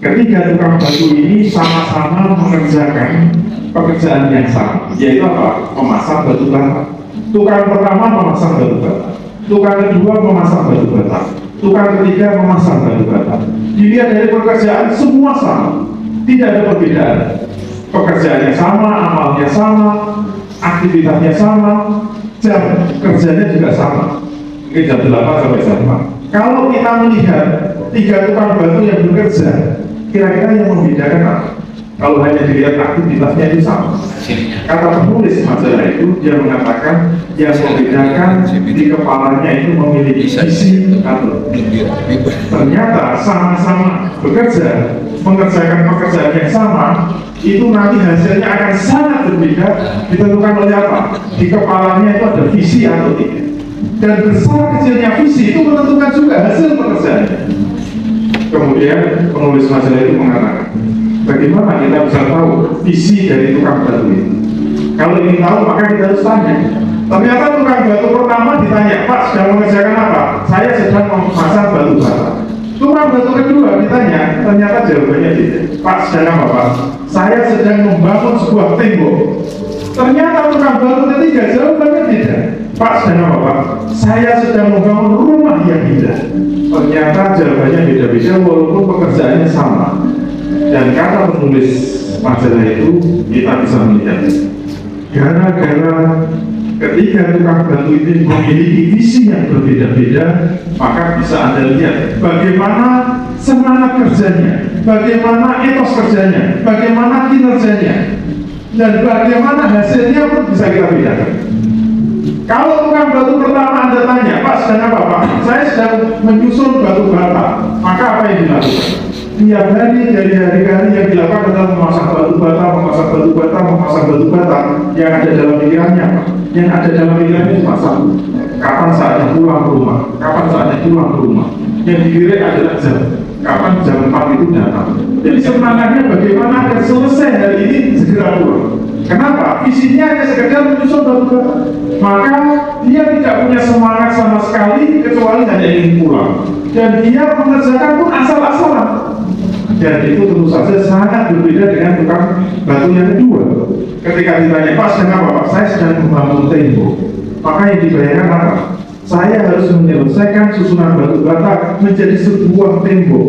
Ketiga tukang batu ini sama-sama mengerjakan pekerjaan yang sama, yaitu apa? Memasang batu bata. Tukang pertama memasang batu bata. Tukang kedua memasang batu bata. Tukang ketiga memasang batu bata. Dilihat dari pekerjaan semua sama, tidak ada perbedaan. Pekerjaannya sama, amalnya sama, aktivitasnya sama, jam kerjanya juga sama. Mungkin jam 8 sampai jam 4. Kalau kita melihat 3 tukang batu yang bekerja, kira-kira yang membedakan apa? Kalau hanya dilihat aktivitasnya itu sama. Kata penulis majalah itu, dia mengatakan yang membedakan di kepalanya itu memiliki visi atau ternyata sama-sama bekerja, mengerjakan pekerjaan yang sama, itu nanti hasilnya akan sangat berbeda ditentukan oleh apa? Di kepalanya itu ada visi atau tidak. Dan besar kecilnya visi itu menentukan juga hasil pekerjaannya. Kemudian penulis majalah itu mengatakan, bagaimana kita bisa tahu visi dari tukang batu ini? Kalau ingin tahu maka kita harus tanya. Ternyata tukang batu pertama ditanya, Pak sedang mengerjakan apa? Saya sedang memasang batu bata. Tukang batu kedua ditanya, ternyata jawabannya tidak. Pak sedang apa Pak? Saya sedang membangun sebuah tembok. Ternyata tukang batu ketiga jawabannya tidak. Pak sedang apa Pak? Saya sedang membangun rumah yang indah. Ternyata jawabannya beda-beda walaupun pekerjaannya sama. Dan kata penulis majalah itu, kita bisa melihat gara-gara ketika tukang batu ini memiliki visi yang berbeda-beda, maka bisa Anda lihat bagaimana semangat kerjanya, bagaimana etos kerjanya, bagaimana kinerjanya, dan bagaimana hasilnya pun bisa kita bedakan. Kalau tukang batu pertama Anda tanya, Pak sedang apa Pak? Saya sedang menyusun batu bata. Maka apa yang dilakukan? Tiap hari dari hari-hari yang dilakukan adalah memasang batu bata, memasang batu bata, memasang batu bata. Yang ada dalam pikirannya apa? Yang ada dalam pikirannya cuma satu. Kapan saatnya pulang ke rumah? Kapan saatnya pulang ke rumah? Yang dilirik adalah jam. Kapan jam 4 itu datang? Jadi semangatnya bagaimana agar selesai hari ini segera pulang. Kenapa? Visinya hanya sekedar menyusun batu bata. Maka dia tidak punya semangat sama sekali kecuali hanya ingin pulang. Dan dia mengerjakan pun asal-asalan. Dan itu tentu saja sangat berbeda dengan tukang batu yang kedua. Ketika ditanya, Pak sedang apa Pak? Saya sedang membangun tembok. Maka yang dibayangkan apa? Saya harus menyelesaikan susunan batu bata menjadi sebuah tembok.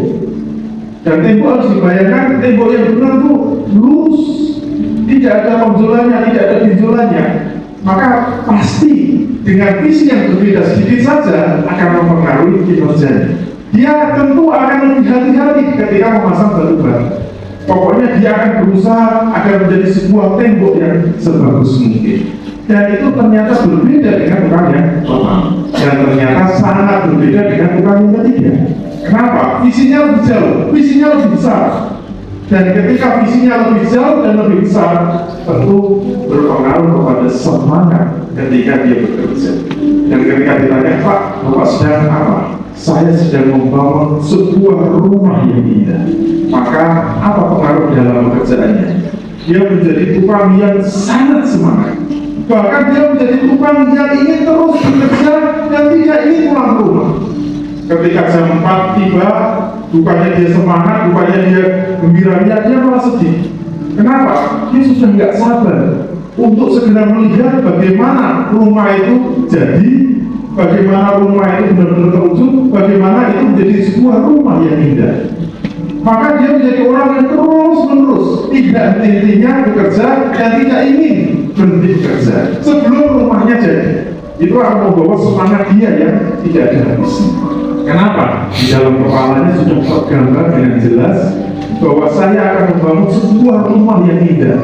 Dan tembok harus dibayangkan tembok yang benar itu lurus, tidak ada tonjolannya, tidak ada benjolannya. Maka pasti dengan visi yang berbeda sedikit saja akan mempengaruhi kinerjanya. Dia tentu akan lebih hati-hati ketika memasang batu bata. Pokoknya dia akan berusaha agar menjadi sebuah tembok yang sebagus mungkin. Dan itu ternyata berbeda dengan tukang yang pertama. Dan ternyata sangat berbeda dengan tukang yang ketiga. Kenapa? Visinya lebih jauh, visinya lebih besar. Dan ketika visinya lebih jauh dan lebih besar, tentu berpengaruh kepada semangat ketika dia bekerja. Dan ketika ditanya, Pak, Bapak sedang apa? Saya sedang membangun sebuah rumah yang indah. Maka apa pengaruh dalam pekerjaannya? Dia menjadi tukang yang sangat semangat. Bahkan dia menjadi tukang yang ingin terus bekerja dan tidak ingin pulang ke rumah. Ketika jam 4 tiba, bukannya dia semangat, bukannya dia gembira, dia malah sedih. Kenapa? Dia sudah nggak sabar untuk segera melihat bagaimana rumah itu jadi, bagaimana rumah itu benar-benar terwujud, bagaimana itu menjadi sebuah rumah yang indah. Maka dia menjadi orang yang terus-menerus tidak henti-hentinya bekerja dan tidak ingin berhenti bekerja sebelum rumahnya jadi. Itu akan membawa semangat dia yang tidak ada habisnya. Kenapa? Di dalam kepalanya sudah tergambar dengan jelas bahwa saya akan membangun sebuah rumah yang indah.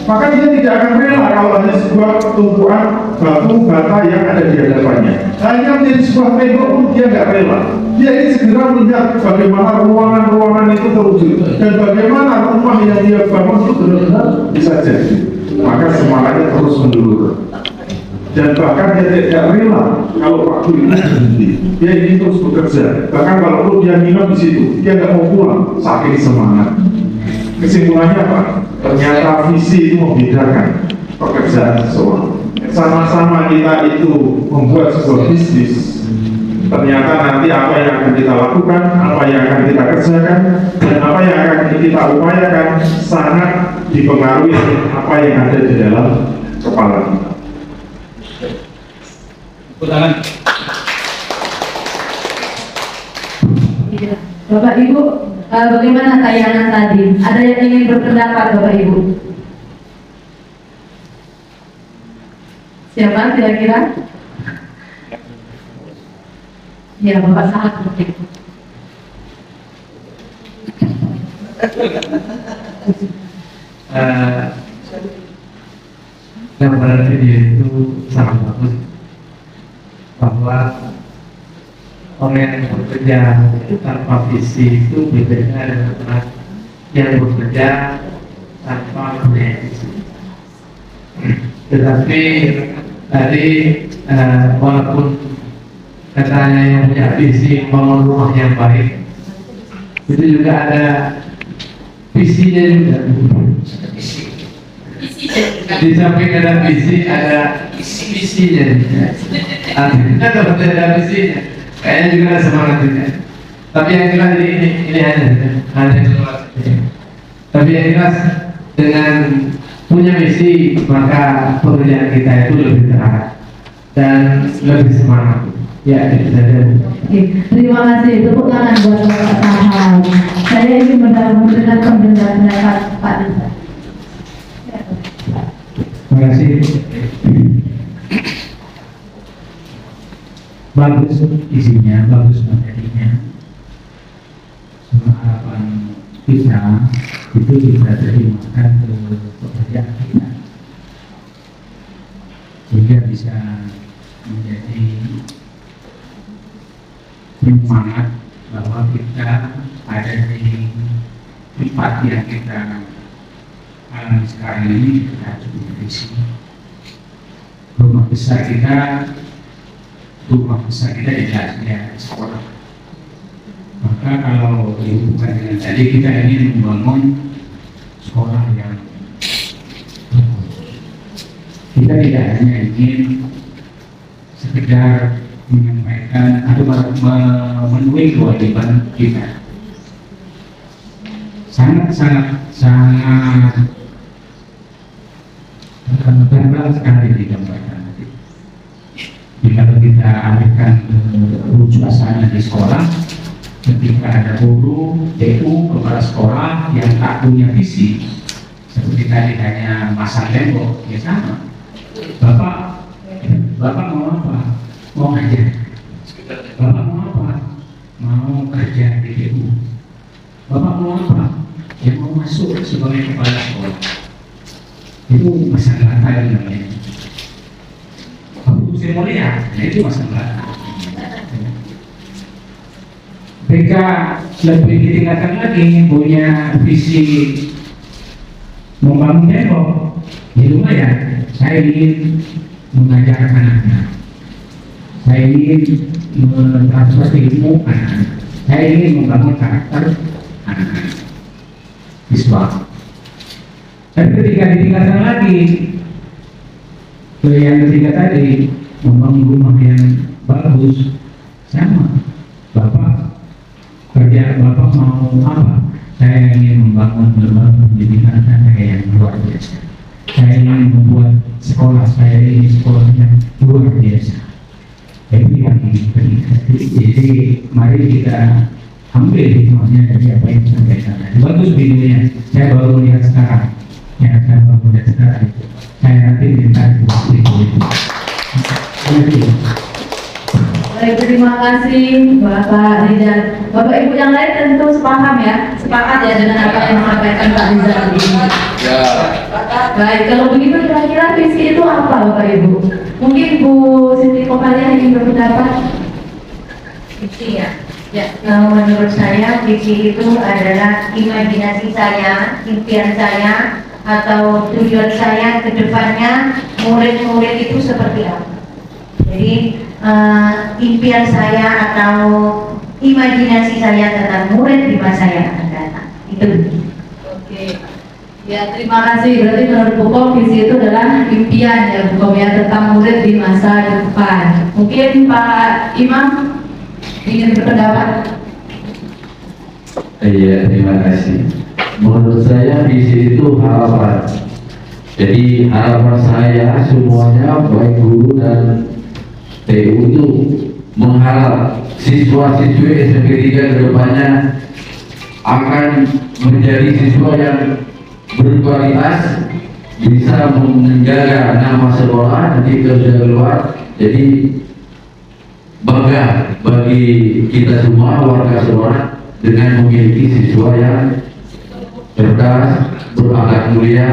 Maka dia tidak akan rela kalau hanya sebuah tumpuan batu bata yang ada di hadapannya. Hanya menjadi sebuah tembok pun dia nggak rela. Dia ingin segera melihat bagaimana ruangan-ruangan itu terwujud dan bagaimana rumah yang dia bangun itu benar-benar bisa jadi. Maka semangatnya terus menurun. dan bahkan dia tidak rela kalau waktu itu berhenti. Dia ingin terus bekerja. Bahkan kalau dia minum di situ, dia nggak mau pulang, saking semangat. Kesimpulannya apa? Ternyata visi itu membedakan pekerjaan seseorang. Sama-sama kita itu membuat sebuah bisnis. Ternyata nanti apa yang akan kita lakukan, apa yang akan kita kerjakan, dan apa yang akan kita upayakan sangat dipengaruhi apa yang ada di dalam kepala kita. Tangan. Bapak Ibu, bagaimana tayangan tadi? Ada yang ingin berpendapat Bapak Ibu? Siapa kira-kira? Ya, Bapak sangat penting. Gambaran video itu sangat bagus bahwa orang yang bekerja tanpa visi itu berbeda dengan orang yang bekerja tanpa punya visi. Tetapi tadi walaupun katanya yang punya visi mau rumah yang baik, itu juga ada visinya juga. Di samping ada visi, ada visinya. Artinya kalau tidak ada visinya, kayaknya juga ada semangat juga. Tapi yang jelas ini hanya semangat. Tapi yang jelas dengan punya misi, maka pekerjaan kita itu lebih terarah dan lebih semangat. Ya, itu saja. Terima kasih. Tepuk tangan buat Bapak Sahal. Saya ingin mendengar pendapat Pak Desa. Terima kasih. Bagus isinya, bagus materinya. Semua harapan kita itu bisa terimakan ke pekerjaan kita, sehingga bisa menjadi semangat bahwa kita ada di tempat yang kita alami sekarang ini. Kita harus punya visi. Rumah besar kita jelas sekolah. Maka kalau dihubungkan dengan tadi, kita ingin membangun sekolah yang kita tidak hanya ingin sekedar menyampaikan atau memenuhi kewajiban kita. Sangat benar sekali digambarkan. Jika kita alihkan ke suasana di sekolah, ketika ada guru, DU, kepala sekolah yang tak punya visi, seperti tadi hanya masang tembok, ya sama. Bapak mau apa? Mau ngajar. Bapak mau apa? Mau kerja di DU. Bapak mau apa? Ya mau masuk sebagai kepala sekolah. Itu masalah lain namanya. Saya mau lihat, itu masalah. Mereka lebih ditingkatkan lagi, punya visi membangun tembok. Ya lumayan, saya ingin mengajar anak-anak, saya ingin mentransfer ilmu anak-anak, saya ingin membangun karakter anak-anak siswa. Dan ketika ditingkatkan lagi, yang ketiga tadi, membangun rumah yang bagus, sama. Bapak kerja, Bapak mau apa? Saya ingin membangun lembaga pendidikan saya yang luar biasa. Saya ingin membuat sekolah saya ini sekolah yang luar biasa. Jadi yang diberikan. Jadi mari kita ambil hikmahnya dari apa yang disampaikan. Bagus videonya. Saya baru lihat sekarang. Saya nanti minta waktu itu. Baik, terima kasih Bapak Rizal. Bapak Ibu yang lain tentu sepaham ya, sepakat ya dengan apa yang disampaikan Pak Rizal ini. Ya. Baik, kalau begitu kira-kira visi itu apa Bapak Ibu? Mungkin Bu Siti Kopalia ingin berpendapat. Visi ya. Ya, menurut saya visi itu adalah imajinasi saya, impian saya, atau tujuan saya ke depannya murid-murid itu seperti apa. Jadi impian saya atau imajinasi saya tentang murid di masa yang akan datang itu. Oke. Ya, terima kasih. Berarti menurut Bukom visi itu adalah impian ya Bukom ya tentang murid di masa depan. Mungkin Pak Imam ingin berpendapat. Iya, terima kasih. Menurut saya visi itu harapan. Jadi harapan saya semuanya baik guru dan TU itu mengharap siswa-siswi SMP 3 ke depannya akan menjadi siswa yang berkualitas, bisa menjaga nama sekolah nanti kalau sudah keluar. Jadi bangga bagi kita semua warga sekolah dengan memiliki siswa yang cerdas, berakhlak mulia,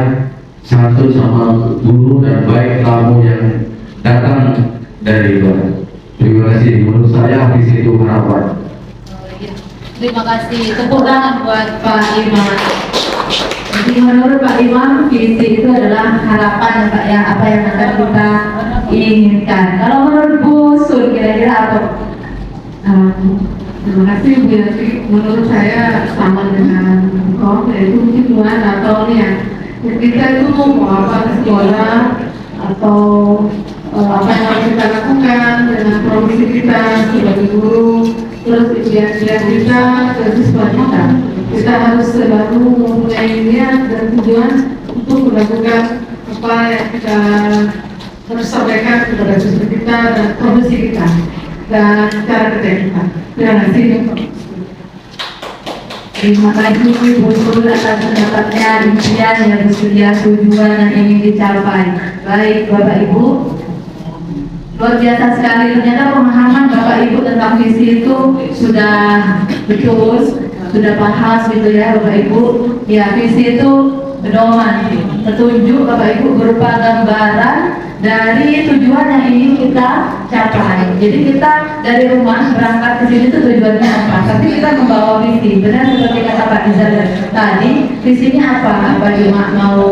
santun sama guru dan baik tamu yang datang dari luar. Terima kasih. Menurut saya visi itu harapan. Terima kasih. Tepuk tangan buat Pak Imam. Jadi menurut Pak Imam visi itu adalah harapan Pak ya, apa yang akan kita inginkan. Kalau menurut Bu Sun kira-kira apa? Terima kasih Bu Yati. Menurut saya sama dengan Bukom, yaitu mungkin Tuhan atau nih ya, kita itu mau apa sekolah atau apa yang harus kita lakukan dengan profesi kita sebagai guru, terus impian-impian kita ke siswa kita harus selalu mempunyai niat dan tujuan untuk melakukan apa yang kita harus sampaikan kepada siswa kita dan profesi kita dan cara kerja kita. Terima kasih. Terima kasih Bu Sun atas pendapatnya, impian yang bersedia, tujuan yang ingin dicapai. Baik Bapak Ibu, luar biasa sekali. Ternyata pemahaman Bapak Ibu tentang visi itu sudah betul, sudah paham gitu ya Bapak Ibu. Ya, visi itu pedoman, petunjuk Bapak Ibu berupa gambaran dari tujuan yang ingin kita capai. Jadi kita dari rumah berangkat ke sini itu tujuannya apa? Tapi kita membawa visi. Benar seperti kata Pak Izal tadi, visinya apa? Apa cuma mau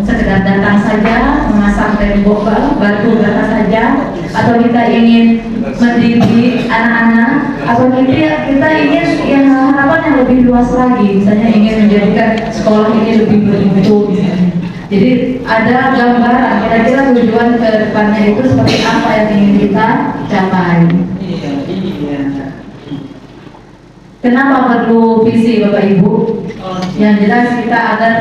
sekedar datang saja, memasang tembok batu bata saja, atau kita ingin mendidik anak-anak, atau kita ingin yang harapan yang lebih luas lagi, misalnya ingin menjadikan sekolah ini lebih bermutu misalnya. Jadi ada gambaran kira-kira tujuan ke depannya itu seperti apa yang ingin kita capai. Kenapa perlu visi Bapak Ibu? Yang jelas kita agar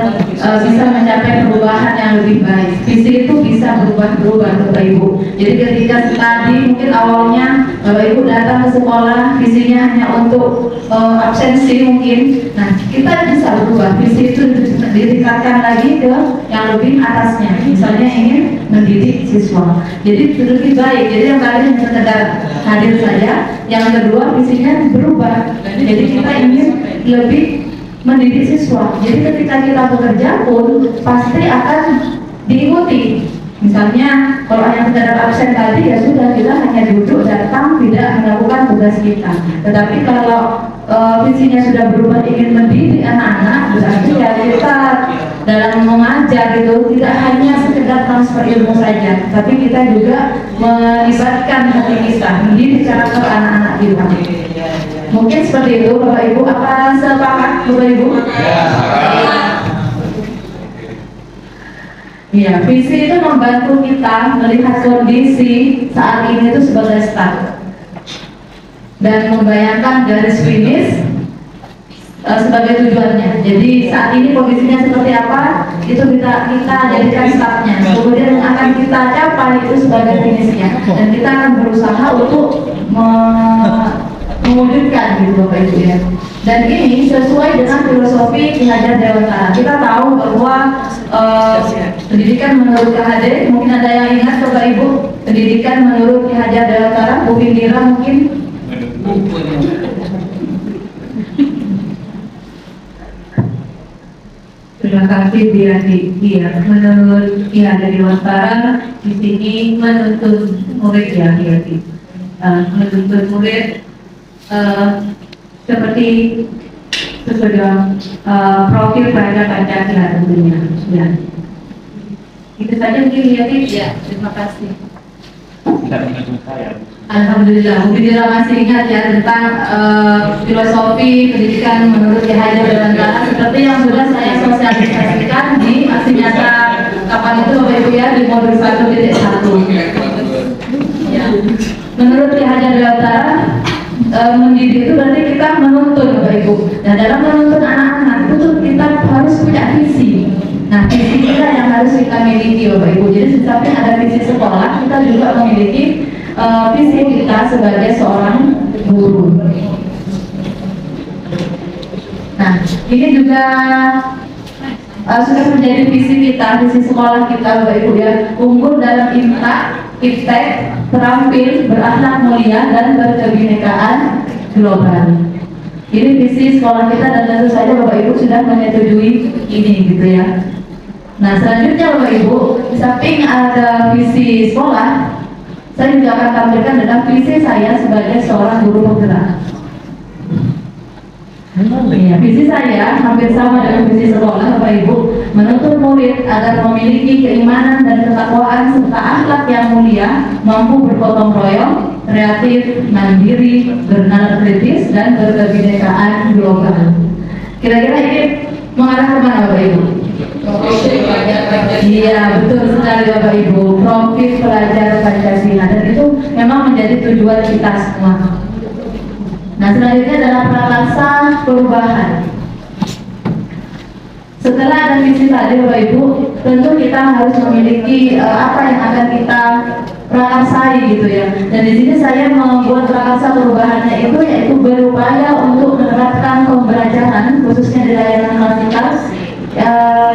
bisa mencapai perubahan yang lebih baik. Visi itu bisa berubah-ubah Bapak Ibu. Jadi ketika tadi mungkin awalnya Bapak Ibu datang ke sekolah, visinya hanya untuk absensi mungkin. Nah, kita bisa berubah. Visi itu ditingkatkan lagi ke yang lebih atasnya. Misalnya ingin mendidik siswa. Jadi lebih baik. Jadi yang tadi hanya sekedar hadir saja. Yang kedua visinya berubah. Jadi kita ingin lebih mendidik siswa. Jadi ketika kita bekerja pun pasti akan diikuti. Misalnya kalau hanya sekedar absen tadi ya sudah, kita hanya duduk datang tidak melakukan tugas kita. Tetapi kalau visinya sudah berubah ingin mendidik anak-anak, berarti ya kita dalam mengajar itu tidak hanya sekedar transfer ilmu saja, tapi kita juga melibatkan hati kita, mendidik karakter anak-anak kita. Mungkin seperti itu Bapak Ibu. Apa sepakat Bapak Ibu? Iya, visi itu membantu kita melihat kondisi saat ini itu sebagai start dan membayangkan garis finish sebagai tujuannya. Jadi saat ini kondisinya seperti apa, itu kita jadikan startnya. Kemudian yang akan kita capai itu sebagai finishnya, dan kita akan berusaha untuk mewujudkan gitu Bapak Ibu ya. Dan ini sesuai dengan filosofi Ki Hajar Dewantara. Kita tahu bahwa pendidikan menurut KHD, mungkin ada yang ingat Bapak Ibu, pendidikan menurut Ki Hajar Dewantara, Bu Indira mungkin. Terima kasih Bu Yati. Iya, menurut Ki Hajar Dewantara di sini menuntun murid ya Bu Yati. Menuntun murid seperti sesuai dengan profil pada Pancasila tentunya. Ya. Itu saja mungkin ya, Tik. Ya, terima kasih. Tidak mengajukan saya. Alhamdulillah, mungkin kita masih ingat ya tentang filosofi pendidikan menurut Ki Hajar Dewantara seperti yang sudah saya sosialisasikan di aksi nyata kapan itu Bapak Ibu ya di modul 1.1. Ya. Menurut Ki Hajar Dewantara, mendidik itu berarti kita menuntun Bapak Ibu. Nah dalam menuntun anak-anak itu tuh kita harus punya visi. Nah visi kita yang harus kita miliki Bapak Ibu. Jadi sesamping ada visi sekolah, kita juga memiliki visi kita sebagai seorang guru. Nah, ini juga sudah menjadi visi kita, visi sekolah kita Bapak Ibu ya. Unggul dalam iptek, terampil, berakhlak mulia dan berkebinekaan global. Ini visi sekolah kita dan tentu saja Bapak Ibu sudah menyetujui ini gitu ya. Nah, selanjutnya Bapak Ibu, di samping ada visi sekolah, saya juga akan tampilkan dalam visi saya sebagai seorang guru penggerak. Ya, visi saya hampir sama dengan visi sekolah Bapak Ibu, menuntut murid agar memiliki keimanan dan ketakwaan serta akhlak yang mulia, mampu bergotong royong, kreatif, mandiri, bernalar kritis dan berkebinekaan global. Kira-kira ini mengarah kemana Bapak Ibu? Iya betul sekali Bapak Ibu, profil pelajar Pancasila, dan itu memang menjadi tujuan kita semua. Nah selanjutnya adalah prakarsa perubahan. Setelah ada visi tadi Bapak Ibu, tentu kita harus memiliki apa yang akan kita prakarsai gitu ya. Dan di sini saya membuat prakarsa perubahannya itu yaitu berupaya untuk menerapkan pembelajaran khususnya di layanan klasikal,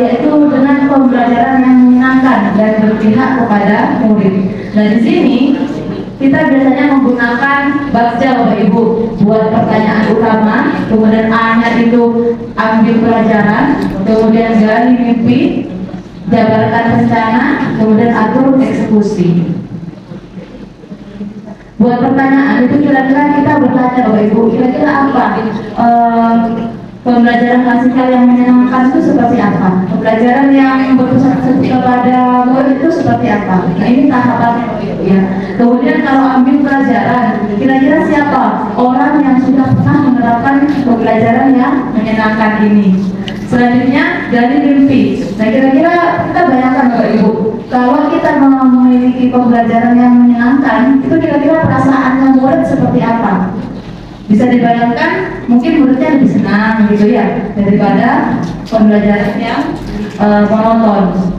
yaitu dengan pembelajaran yang menyenangkan dan berpihak kepada murid. Nah di sini kita biasanya menggunakan baca Bapak Ibu buat pertanyaan utama, kemudian A-nya itu ambil pelajaran, kemudian gali mimpi, jabarkan rencana, kemudian atur eksekusi. Buat pertanyaan itu kira-kira kita bertanya Bapak Ibu, kira-kira apa pembelajaran klasikal yang menyenangkan itu seperti apa? Pembelajaran yang berpusat kepada murid itu seperti apa? Nah ini tahapannya Bapak Ibu ya. Kemudian kalau ambil pelajaran, kira-kira siapa orang yang sudah pernah menerapkan pembelajaran yang menyenangkan ini? Selanjutnya dari mimpi. Nah kira-kira kita bayangkan Bapak Ibu, kalau kita memiliki pembelajaran yang menyenangkan, itu kira-kira perasaannya murid seperti apa? Bisa dibayangkan mungkin muridnya lebih senang gitu ya daripada pembelajaran yang monoton.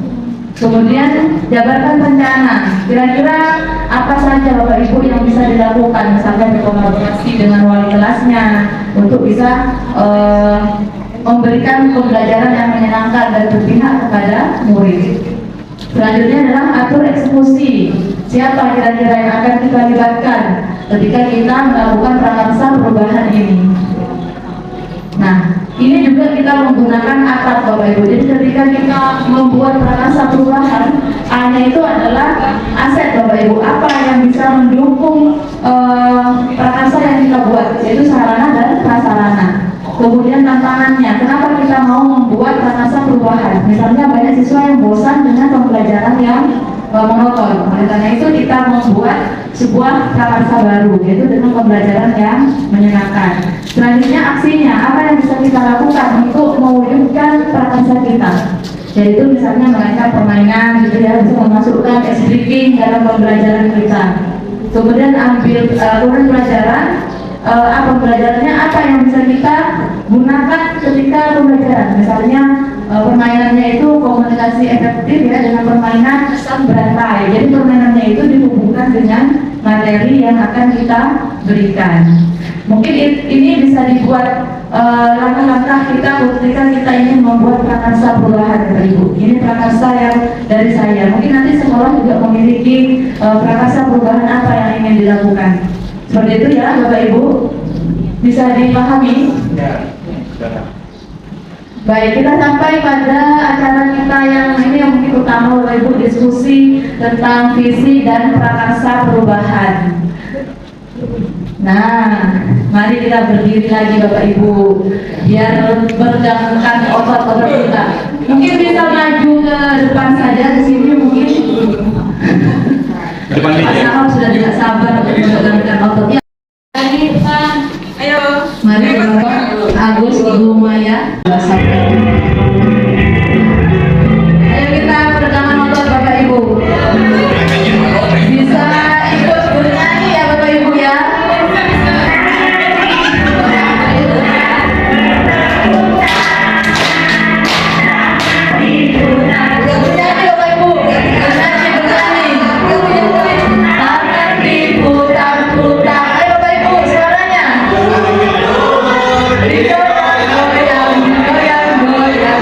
Kemudian jabarkan rencana. Kira-kira apa saja Bapak Ibu yang bisa dilakukan, misalnya berkolaborasi dengan wali kelasnya untuk bisa memberikan pembelajaran yang menyenangkan dan berpihak kepada murid. Selanjutnya adalah atur eksekusi. Siapa kira-kira yang akan kita libatkan ketika kita melakukan prakarsa perubahan ini? Nah, ini juga kita menggunakan akat Bapak Ibu. Jadi ketika kita membuat prakarsa perubahan, A-nya itu adalah aset Bapak Ibu. Apa yang bisa mendukung prakarsa yang kita buat, yaitu sarana dan prasarana. Kemudian tantangannya, kenapa kita mau membuat prakarsa perubahan? Misalnya banyak siswa yang bosan dengan pembelajaran yang monoton. Oleh karena itu kita membuat sebuah prakarsa baru, yaitu dengan pembelajaran yang menyenangkan. Selanjutnya aksinya, apa yang bisa kita lakukan untuk mewujudkan prakarsa kita? Yaitu misalnya merancang permainan, gitu ya, untuk memasukkan ice breaking dalam pembelajaran kita. Kemudian ambil pelajaran. Pembelajarannya apa yang bisa kita gunakan ketika pembelajaran, misalnya permainannya itu komunikasi efektif ya dengan permainan pesan berantai. Jadi permainannya itu dihubungkan dengan materi yang akan kita berikan. Mungkin ini bisa dibuat langkah-langkah kita ketika kita ingin membuat prakarsa perubahan Bapak Ibu. Ini prakarsa yang dari saya. Mungkin nanti sekolah juga memiliki prakarsa perubahan apa yang ingin dilakukan. Seperti itu ya Bapak Ibu, bisa dipahami? Ya. Baik, kita sampai pada acara kita yang ini yang mungkin utama Bapak Ibu, diskusi tentang visi dan prakarsa perubahan. Nah, mari kita berdiri lagi Bapak Ibu, biar bergabungkan otot-otot kita. Mungkin bisa maju ke depan saja ke sini. menegangkan ototnya. Ayo. Mari Bapak Agus, Ibu Maya. Ayo kita peregangan otot Bapak Ibu. Bisa ikut bernyanyi ya Bapak Ibu ya. Bernyanyi Bapak Ibu. Bernyanyi. Tangan diputar-putar. Ayo Bapak Ibu suaranya. Goyang, goyang, goyang, goyang, goyang.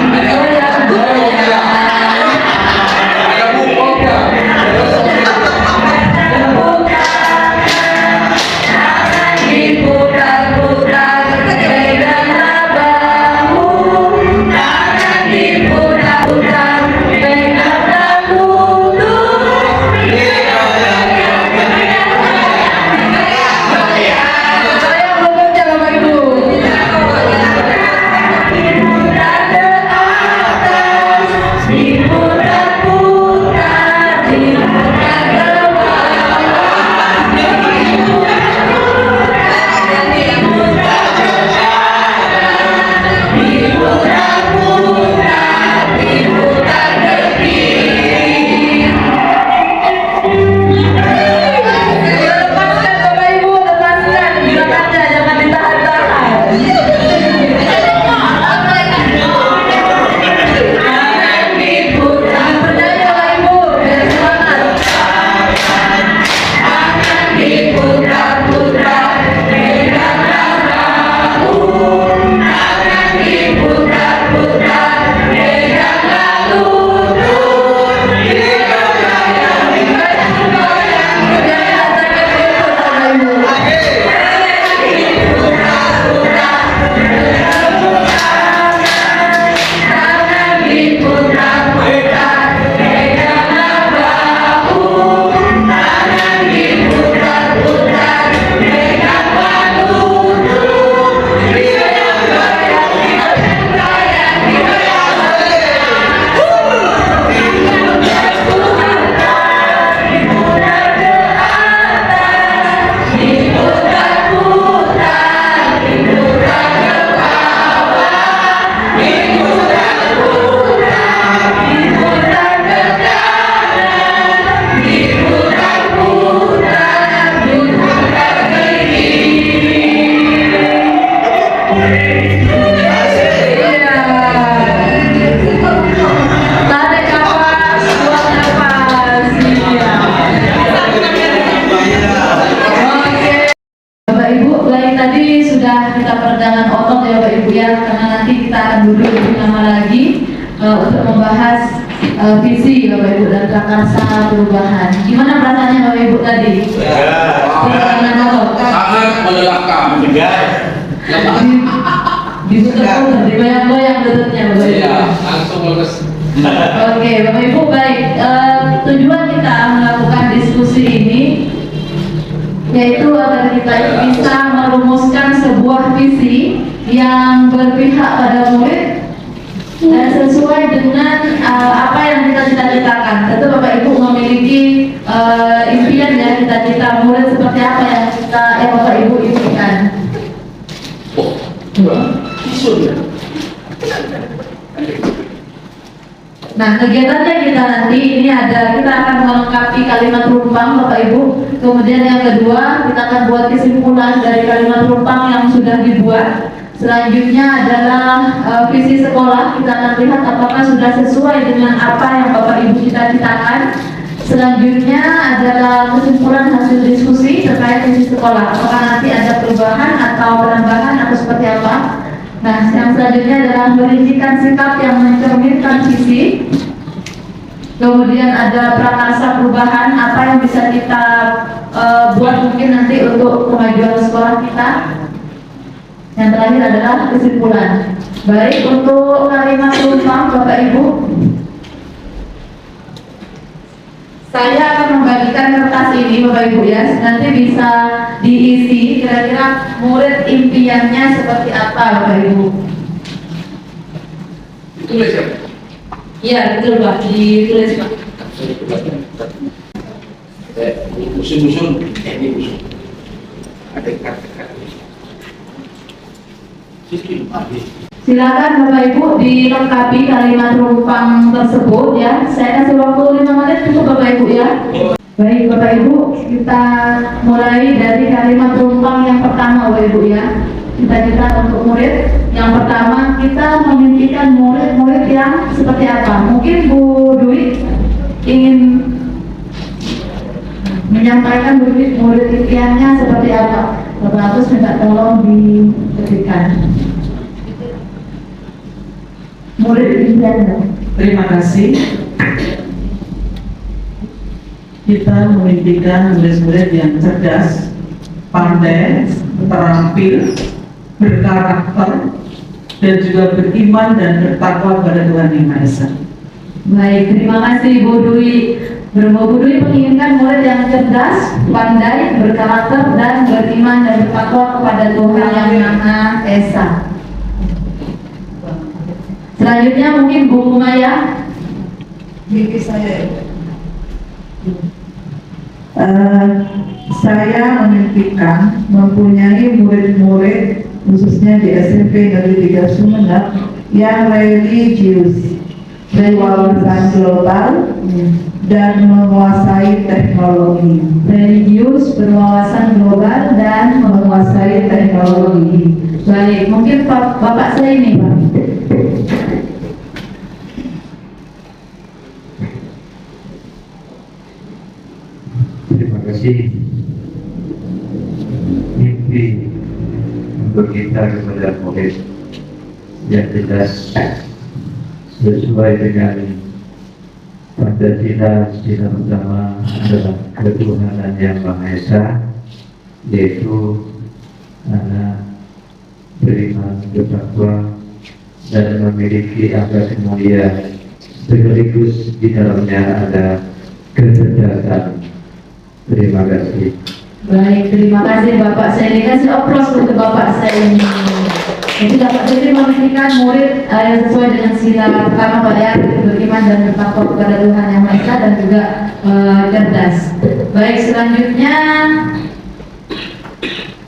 Diputar-putar, peganglah bahu. Tangan diputar-putar, peganglah lutut. Goyang lututnya Bapak Ibu. Diputar ke atas, diputar-putar, diputar ke bawah, diputar-putar, diputar ke kiri. Lepaskan Bapak Ibu, lepaskan gerakannya, jangan ditahan-tahan. Tangan diputar, berdaya Bapak Ibu, biar semangat. Tangan diputar-putar, peganglah bahu. Tangan diputar-putar, peganglah lutut. Goyang, goyang, berdaya sampai lutut Bapak Ibu. Tangan diputar-putar, peganglah bahu. Tangan diputar-putar, peganglah lutut. Goyang, goyang, goyang, diputar ke atas, diputar-putar, diputar ke bawah, diputar-putar, diputar ke kanan, diputar-putar, diputar ke kiri. Tarik nafas, buang nafas. Oke. Bapak Ibu, lain tadi sudah kita peregangan otot ya Bapak Ibu ya, karena nanti kita akan duduk lebih lama lagi untuk membahas visi Bapak Ibu dan prakarsa perubahan. Gimana perasaannya Bapak Ibu tadi? Peregangan otot. Sangat melelahkan. Diputar-putar, digoyang-goyang lututnya Bapak Ibu. Langsung lemes. Oke, Bapak Ibu, baik. Tujuan kita melakukan diskusi ini yaitu agar kita bisa merumuskan sebuah visi yang berpihak pada murid dan sesuai dengan apa yang kita cita-citakan. Tentu Bapak Ibu memiliki impian ya, cita-cita murid seperti apa yang Bapak Ibu impikan. Nah, kegiatannya kita nanti ini kita akan melengkapi kalimat rumpang Bapak Ibu. Kemudian yang kedua, kita akan buat kesimpulan dari kalimat rumpang yang sudah dibuat. Selanjutnya adalah visi sekolah. Kita akan lihat apakah sudah sesuai dengan apa yang Bapak Ibu cita-citakan. Selanjutnya adalah kesimpulan hasil diskusi terkait visi sekolah. Apakah nanti ada perubahan atau penambahan atau seperti apa? Nah, yang selanjutnya adalah merincikan sikap yang mencerminkan visi. Kemudian ada prakarsa perubahan, apa yang bisa kita buat mungkin nanti untuk kemajuan sekolah kita. Yang terakhir adalah kesimpulan. Baik, untuk kalimat rumpang Bapak Ibu, saya akan membagikan kertas ini Bapak Ibu ya. Nanti bisa diisi kira-kira murid impiannya seperti apa Bapak Ibu. Tulis ya. Iya betul Pak, ditulis Pak. Musim-musim ini musim. Silakan Bapak Ibu dilengkapi kalimat rumpang tersebut ya. Saya kasih waktu 5 menit cukup Bapak Ibu ya. Baik Bapak Ibu, kita mulai dari kalimat rumpang yang pertama Bapak Ibu ya. Kita untuk murid yang pertama, kita memimpikan murid-murid yang seperti apa. Mungkin Bu Dwi ingin menyampaikan murid impiannya seperti apa. Bapak Agus minta tolong diketikkan murid impiannya. Terima kasih. Kita memimpikan murid-murid yang cerdas, pandai, terampil, berkarakter, dan juga beriman dan bertakwa pada Tuhan Yang Maha Esa. Baik, terima kasih Bu Dwi. Bu Dwi menginginkan murid yang cerdas, pandai, berkarakter, dan beriman dan bertakwa kepada Tuhan Yang Maha Esa. Selanjutnya mungkin Bu Maya. Mimpi saya memimpikan mempunyai murid-murid khususnya di SMP Negeri 3 Sumeneb yang religius, berwawasan global dan menguasai teknologi. Religius, berwawasan global dan menguasai teknologi. Baik, mungkin Bapak saya ini Pak. Terima kasih. Mimpi untuk kita kepada murid yang jelas sesuai dengan Pancasila. Cita pertama adalah ketuhanan Yang Maha Esa, yaitu anak beriman, bertakwa, dan memiliki akhlak mulia, sekaligus di dalamnya ada kecerdasan. Terima kasih. Baik, terima kasih Bapak saya. Dikasih aplaus untuk Bapak saya ini. Jadi Bapak saya memimpikan murid yang sesuai dengan sila pertama Pak ya, beriman dan bertakwa kepada Tuhan Yang Maha Esa dan juga cerdas. Baik, selanjutnya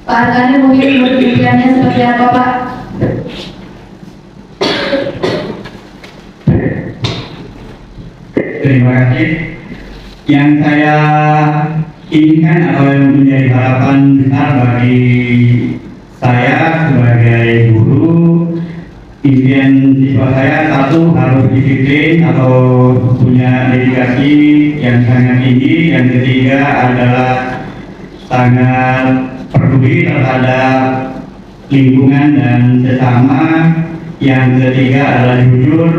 Pak Arkani mungkin murid impiannya seperti apa Pak? Terima kasih. Yang saya inginkan atau yang menjadi harapan besar bagi saya sebagai guru, impian siswa saya satu harus disiplin atau punya dedikasi yang sangat tinggi, yang ketiga adalah sangat peduli terhadap lingkungan dan sesama, yang ketiga adalah jujur,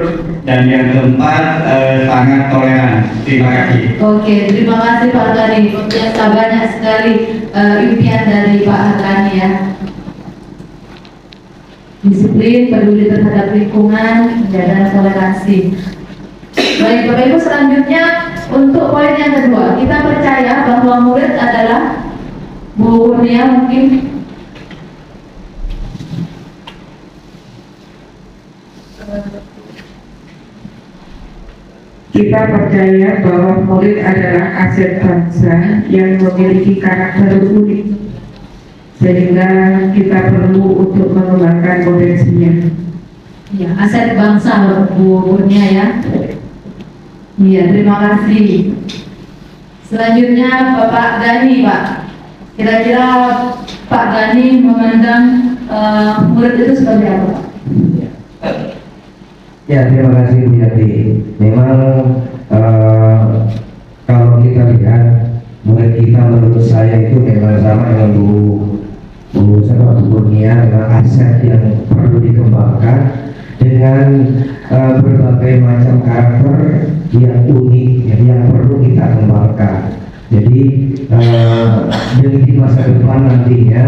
dan yang keempat sangat toleran. Terima kasih. Oke, terima kasih Pak Arkani. Biasa banyak sekali impian dari Pak Arkani ya. Disiplin, peduli terhadap lingkungan, dan toleransi. Baik Bapak Ibu, selanjutnya untuk poin yang kedua, kita percaya bahwa murid adalah Bu Kurnia mungkin. Kita percaya bahwa murid adalah aset bangsa yang memiliki karakter unik, sehingga kita perlu untuk mengembangkan potensinya. Ya, aset bangsa Bu Kurnia ya. Iya, terima kasih. Selanjutnya Bapak Gani Pak. Kira-kira Pak Gani memandang murid itu seperti apa Pak? Ya, terima kasih Bu Yati. Memang kalau kita lihat murid kita menurut saya itu memang sama dengan Bu Kurnia, memang aset yang perlu dikembangkan dengan berbagai macam karakter yang unik yang perlu kita kembangkan. Jadi di masa depan nantinya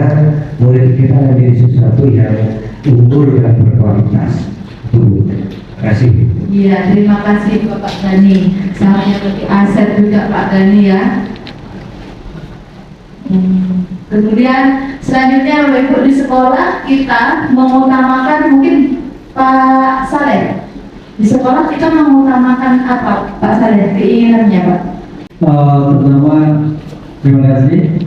murid kita menjadi sesuatu yang unggul dan berkualitas. Terima kasih. Iya, terima kasih Bapak Gani. Sama seperti aset juga Pak Gani ya. Kemudian selanjutnya Bapak Ibu, di sekolah kita mengutamakan mungkin Pak Saleh. Di sekolah kita mengutamakan apa Pak Saleh, keinginannya Pak? Pertama, terima kasih.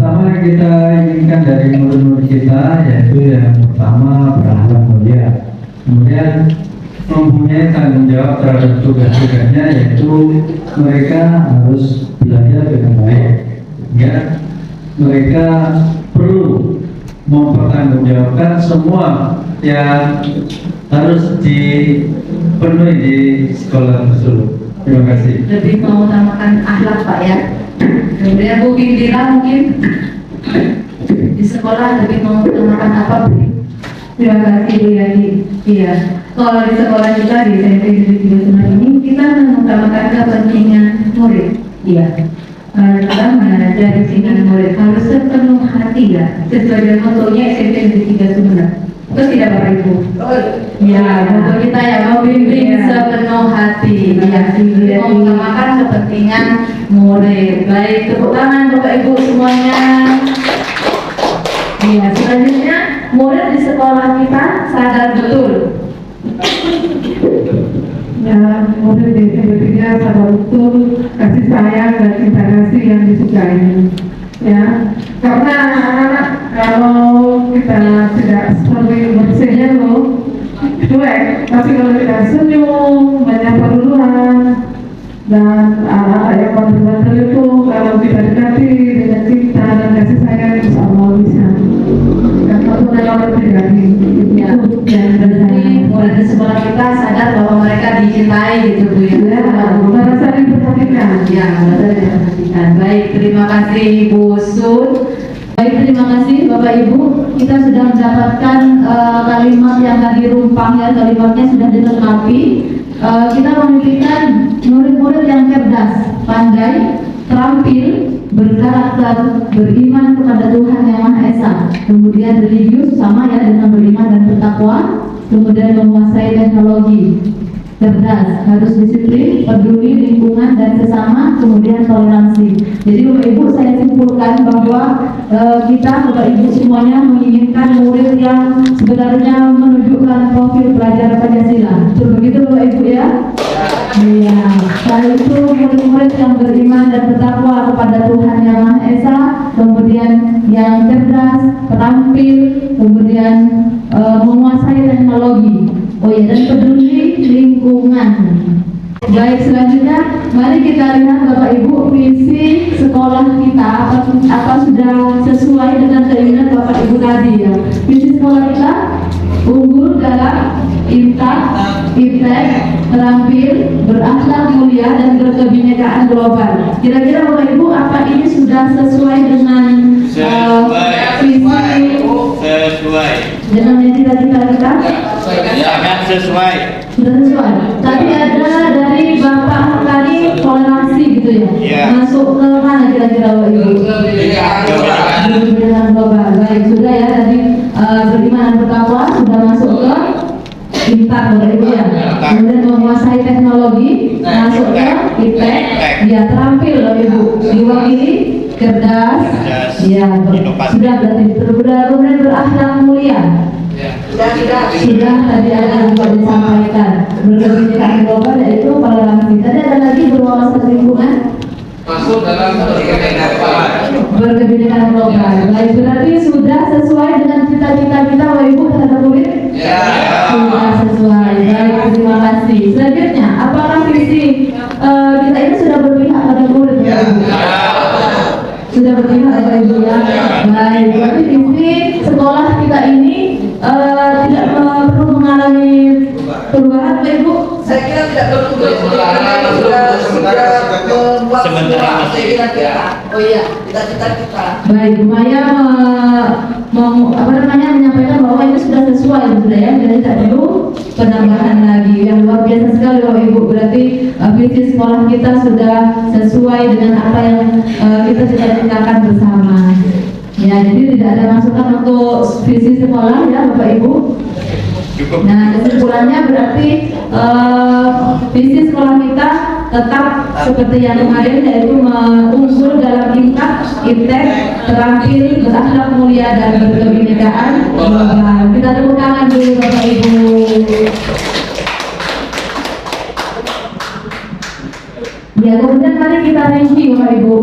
pertama yang kita inginkan dari murid-murid kita yaitu yang pertama berakhlak mulia, kemudian mempunyai tanggung jawab terhadap tugas-tugasnya, yaitu mereka harus belajar dengan baik, ya. Mereka perlu mempertanggungjawabkan semua yang harus dipenuhi di sekolah tersebut. Terima kasih. Lebih mengutamakan akhlak Pak ya. Kemudian Bu Indira mungkin di sekolah lebih mengutamakan apa Bu? Terima kasih Bu Yani. Iya, kalau di sekolah kita di SMP Negeri 39 ini kita mengutamakan kepentingan murid. Iya. Kita mengajar dengan murid harus sepenuh hati ya, sesuai dengan motonya SMP Negeri 39. Itu tidak Bapak Ibu? Ya, moto kita ya membimbing sepenuh hati. Ya, mengutamakan kepentingan murid. Baik, tepuk tangan Bapak Ibu semuanya. Ya, selanjutnya murid di sekolah kita sadar betul. Ya, murid di SMP 3 sadar betul kasih sayang dan cinta kasih yang disukai. Ya, karena anak-anak kalau kita tidak sering bersihnya loh cuek, tapi kalau kita senyum, menyapa duluan, dan anak-anak yang bandel-bandel itu kalau kita dekati dengan cinta dan kasih sayang, insya Allah bisa. Dan kalau mereka terjadi, Ya, dan berarti murid di sekolah kita sadar bahwa mereka dicintai gitu Bu ya. merasa diperhatikan. Ya, merasa diperhatikan. Baik, terima kasih Bu Sun. Baik, terima kasih Bapak Ibu. Kita sudah mendapatkan kalimat yang tadi rumpang ya, kalimatnya sudah dilengkapi. Kita memimpikan murid-murid yang cerdas, pandai, terampil, berkarakter, beriman kepada Tuhan Yang Maha Esa, kemudian religius sama ya dengan beriman dan bertakwa, kemudian menguasai teknologi, cerdas, harus disiplin, peduli lingkungan dan sesama, kemudian toleransi. Jadi Bapak Ibu, saya simpulkan bahwa kita Bapak Ibu semuanya menginginkan murid yang sebenarnya menunjukkan profil pelajar Pancasila. Betul begitu Bapak Ibu ya? Iya. Lalu itu murid-murid yang beriman dan bertakwa kepada Tuhan Yang Maha Esa, kemudian yang cerdas, terampil, kemudian menguasai teknologi. Oh ya, dan peduli lingkungan. Baik, selanjutnya mari kita lihat Bapak Ibu visi sekolah kita apa sudah sesuai dengan keinginan Bapak Ibu tadi ya. Visi sekolah kita unggul dalam intak, iptek, terampil, berakhlak mulia dan berkebinekaan global. Kira-kira Bapak Ibu apa ini sudah sesuai dengan visi dengan cita-cita kita? Sangat sesuai. Sudah sesuai. Tapi ada dari Bapak tadi toleransi gitu ya. Iya. Masuk ke mana kira-kira Bapak Ibu? Kebinekaan global. Baik, sudah ya tadi beriman dan bertakwa sudah masuk ke pintar Bapak Ibu ya. Kemudian menguasai teknologi masuk ke iptek. Ya, terampil Bapak Ibu. Diwakili cerdas. Ya, sudah berarti kemudian berakhlak mulia. Sudah tadi ada juga disampaikan berkebinekaan global yaitu toleransi. Tadi ada lagi berwawasan lingkungan. Masuk dalam Berkebinekaan global. Baik, berarti sudah sesuai dengan cita-cita kita Bapak Ibu terhadap murid? Ya. Sudah sesuai. Baik, terima kasih. Selanjutnya, apakah visi kita ini sudah berpihak pada murid? Ya. Sudah berpihak Bapak Ibu ya. Baik, berarti visi sekolah kita ini tidak perlu mengalami perubahan Bapak Ibu? Saya kira tidak perlu karena sudah membuat semua kira-kira. Oh iya, cita-cita kita. Baik, Bu Maya menyampaikan bahwa ini sudah sesuai sudah ya, jadi tidak perlu penambahan lagi. Yang luar biasa sekali Bapak Ibu, berarti visi sekolah kita sudah sesuai dengan apa yang kita cita-citakan bersama. Ya, jadi tidak ada masukan untuk visi sekolah ya Bapak Ibu. Nah, kesimpulannya berarti visi sekolah kita tetap seperti yang kemarin, yaitu unggul dalam intak, iptek, terampil, berakhlak mulia dan berkebinekaan global. Kita tepuk tangan dulu Bapak Ibu. Ya, kemudian mari kita review Bapak Ibu.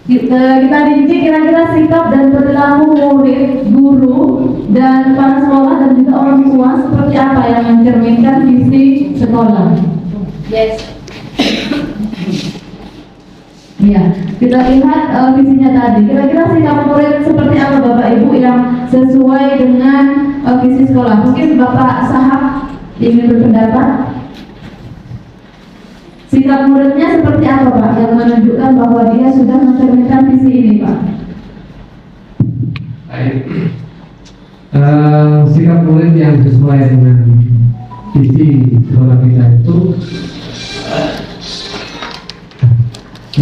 Kita rinci kira-kira sikap dan perilaku murid, guru, dan kepala sekolah dan juga orang tua seperti apa yang mencerminkan visi sekolah. Yes. Ya, kita lihat visinya tadi. Kira-kira sikap murid seperti apa Bapak Ibu yang sesuai dengan visi sekolah? Mungkin Bapak Sahab ingin berpendapat. Sikap muridnya seperti apa Pak yang menunjukkan bahwa dia sudah mencerminkan visi ini Pak? Sikap murid yang sesuai dengan visi sekolah kita itu,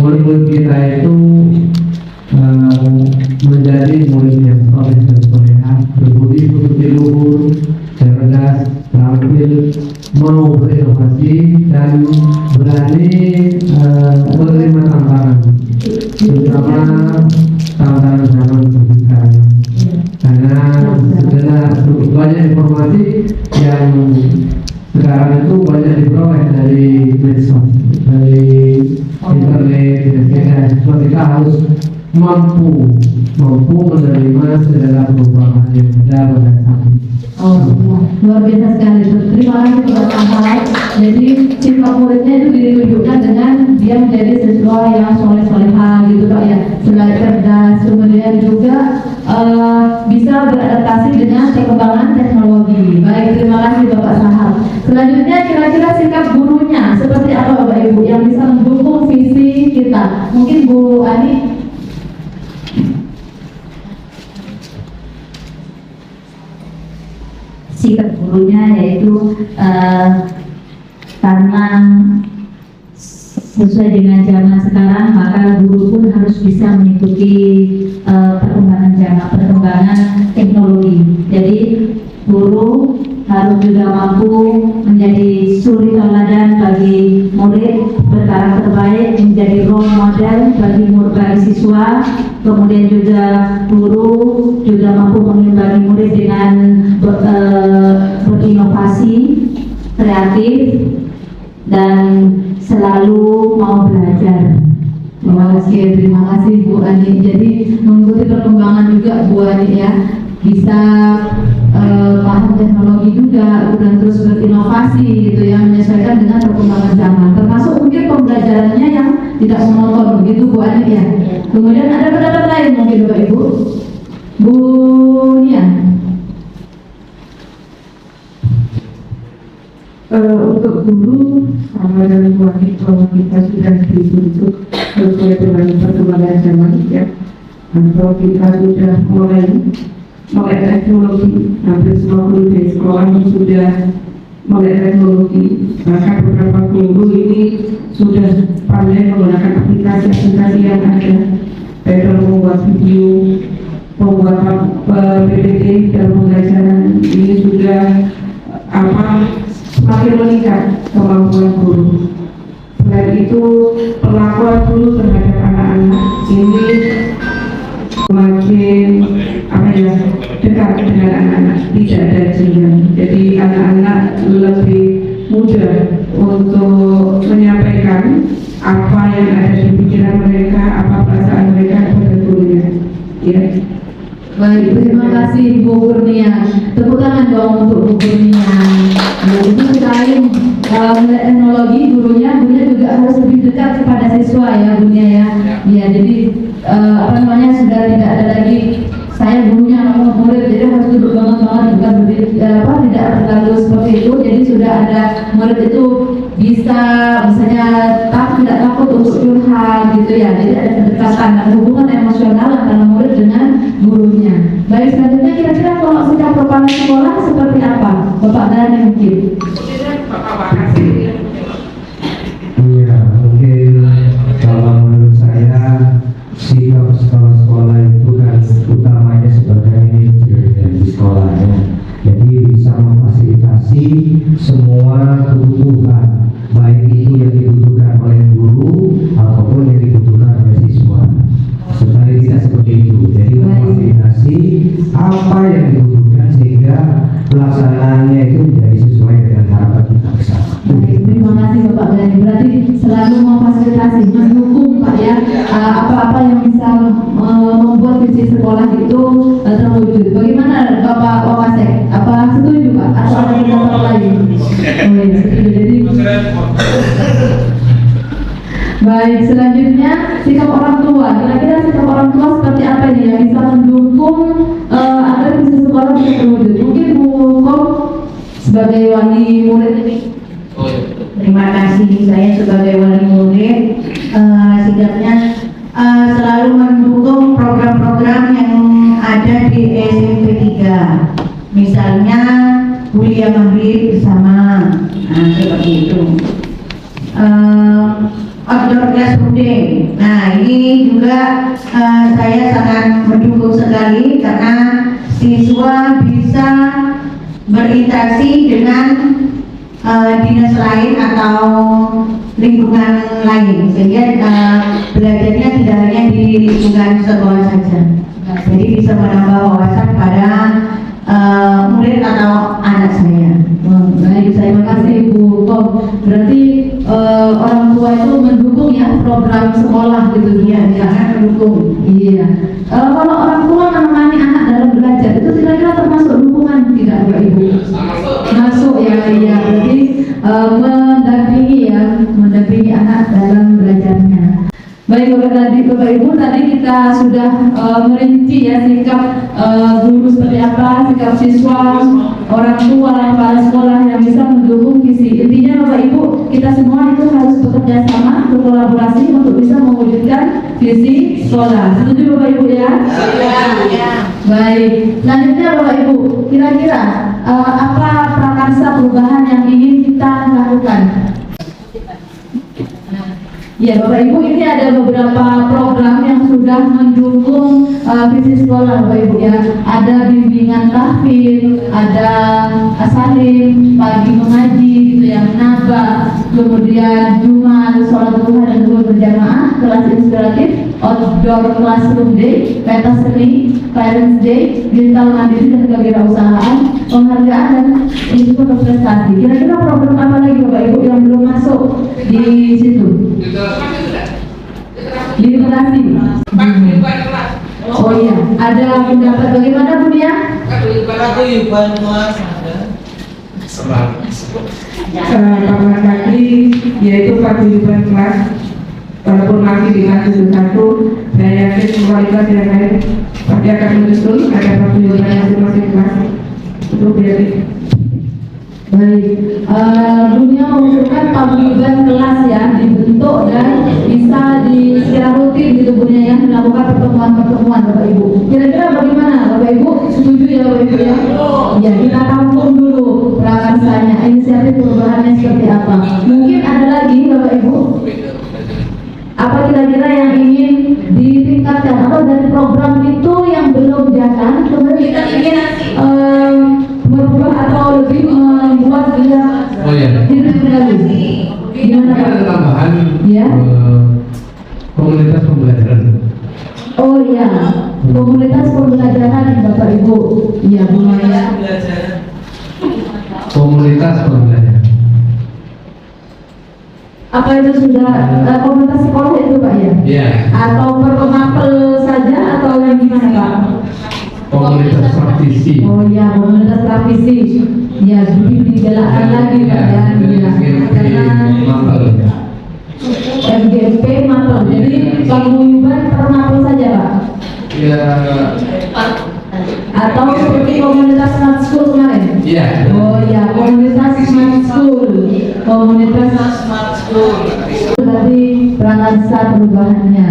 murid-murid kita itu menjadi murid yang soleh dan soleha, berbudi pekerti luhur, cerdas, terampil, mau berinovasi dan berani menerima tantangan, terutama tantangan zaman sekarang. Karena segala banyak informasi yang sekarang itu banyak diperoleh dari medsos, dari internet, sehingga kita harus mampu menerima segala perubahan yang ada pada saat ini. Oh, luar biasa sekali. Terima kasih Bapak Sahab. Jadi sikap muridnya itu ditunjukkan dengan dia menjadi siswa yang soleh-soleha gitu Pak ya, selain cerdas, kemudian juga bisa beradaptasi dengan perkembangan teknologi. Baik, terima kasih Bapak Sahab. Selanjutnya kira-kira sikap gurunya seperti apa Bapak Ibu yang bisa mendukung visi kita? Mungkin Bu Ani. Sikap gurunya yaitu karena sesuai dengan zaman sekarang, maka guru pun harus bisa mengikuti perkembangan zaman, perkembangan teknologi. Jadi guru harus juga mampu menjadi suri tauladan bagi murid, berkarakter baik, menjadi role model bagi siswa. Kemudian juga guru juga mampu mengimbangi murid dengan berinovasi, kreatif, dan selalu mau belajar. Terima kasih Bu Ani. Jadi mengikuti perkembangan juga Bu Ani ya, bisa paham teknologi juga dan terus berinovasi gitu ya, menyesuaikan dengan perkembangan zaman. Termasuk mungkin pembelajarannya yang tidak monoton begitu Bu Ani ya. Kemudian ada pendapat lain mungkin Bapak Ibu. Bu Nia. Untuk guru sama dengan bahwa kita sudah dibentuk sesuai dengan perkembangan zaman ya, atau kita sudah mulai teknologi, hampir semua guru di sekolah sudah mulai teknologi. Bahkan beberapa guru ini sudah pandai menggunakan aplikasi-aplikasi yang ada, baik dalam membuat video, pembuatan PPT dalam pembelajaran. Ini sudah semakin meningkat kemampuan guru. Selain itu, perlakuan guru terhadap anak-anak ini semakin dekat dengan anak-anak, tidak ada jenjang. Jadi anak-anak lebih mudah untuk menyampaikan apa yang ada di pikiran mereka, apa perasaan mereka kepada gurunya. Ya. Baik, terima kasih Bu Kurnia. Tepuk tangan dong untuk Bu Kurnia. Jadi selain melihat teknologi, gurunya juga harus lebih dekat kepada siswa ya Bunya ya. Ya, jadi sudah tidak ada lagi saya gurunya kamu murid, jadi harus duduk banget bukan tidak terlalu seperti itu. Jadi sudah ada murid itu bisa misalnya tidak takut untuk curhat gitu ya. Jadi ada kedekatan dan hubungan emosional antara murid dengan gurunya. Baik, selanjutnya kira-kira kalau sikap kepala sekolah seperti apa? Bapak Dani mungkin. Iya, mungkin kalau menurut saya sikap sekolah itu kan utamanya sebagai manajer di sekolahnya. Jadi bisa memfasilitasi semua kebutuhan, baik itu yang dibutuhkan oleh guru ataupun yang dibutuhkan oleh siswa. Supaya tidak seperti itu. Jadi memfasilitasi apa yang dibutuhkan sehingga pelaksanaannya itu menjadi sesuai dengan harapan kita bersama. terima kasih Bapak Gani. Berarti selalu memfasilitasi, mendukung Pak ya, apa-apa yang bisa membuat visi sekolah itu terwujud. Bagaimana Bapak Wakasek? Apa setuju Pak? Atau ada pendapat lain? Oh iya, setuju. Jadi baik, selanjutnya sikap orang tua. Kira-kira sikap orang tua seperti apa ini yang bisa mendukung agar visi sekolah bisa terwujud? Mungkin Bu Kom sebagai wali murid ini. Terima kasih. Saya sebagai wali murid sikapnya selalu mendukung program-program yang ada di SMP 3. Misalnya kuliah maghrib bersama, seperti itu. Outdoor classroom day. Nah, ini juga saya sangat mendukung sekali karena siswa bisa berinteraksi dengan dinas lain atau lingkungan lain, sehingga belajarnya tidak hanya di lingkungan sekolah saja. Jadi bisa menambah wawasan pada murid atau anak saya. Baik, terima kasih Bu Kom. Berarti orang tua itu mendukung ya program sekolah gitu ya, sangat mendukung. Iya. Kalau orang tua menemani anak dalam belajar itu kira-kira termasuk dukungan tidak Bapak Ibu? Masuk ya, iya. Berarti mendampingi anak dalam belajarnya. Baik Bapak Ibu, tadi kita sudah merinci ya sikap guru seperti apa, sikap siswa, orang tua, kepala sekolah yang bisa mendukung visi. Intinya Bapak Ibu, kita semua itu harus bekerja sama, berkolaborasi untuk bisa mewujudkan visi sekolah. Setuju Bapak Ibu ya? Ya. Baik, selanjutnya Bapak Ibu, kira-kira apa prakarsa perubahan yang ingin kita lakukan? Ya Bapak Ibu, ini ada beberapa program yang sudah mendukung visi sekolah Bapak Ibu ya. Ada bimbingan tahfidz, ada salim, pagi mengaji gitu ya, menabah, kemudian Jumat, sholat duha dan duha berjamaah, kelas inspiratif, outdoor classroom day, pentas seni, parents day, digital mandiri dan kewirausahaan, penghargaan dan institut prestasi. Kira-kira program apa lagi Bapak Ibu yang belum masuk di situ? Literasi. Oh iya, ada pendapat bagaimana Bu ya? Paguyuban kelas ada. Kamar mandi yaitu paguyuban kelas. Walaupun masih di kelas 1, saya yakin semua kelas yang lain pasti akan menyusul ada paguyuban masing-masing kelas. Itu biar. Baik, dunia mengusulkan paguyuban kelas ya dibentuk dan bisa secara rutin gitu Bunya ya, melakukan pertemuan-pertemuan Bapak Ibu. Kira-kira bagaimana Bapak Ibu? Setuju ya Bapak Ibu ya? Ya, kita tampung dulu prakarsanya, inisiatif perubahannya seperti apa. Mungkin ada lagi Bapak Ibu? Apa kira-kira yang ingin ditingkatkan atau dari program itu yang belum jalan kemudian kita ingin merubah atau lebih membuat dia hidup kembali. Gimana Pak? Ada tambahan ya? Komunitas pembelajaran. Oh iya, komunitas pembelajaran Bapak Ibu. Iya Bu Maya. Komunitas pembelajaran. Apa itu sudah komunitas sekolah itu Pak ya? Iya. Atau permapel saja atau yang gimana Pak? Komunitas praktisi. Oh iya, komunitas praktisi. Ya, lebih digalakkan lagi Pak ya. Karena MGP mapel. Jadi paguyuban per mapel saja Pak. Ya. Atau seperti komunitas smart school kemarin? Iya. Oh iya, komunitas smart school. Komunitas smart school. Tadi prakarsa perubahannya.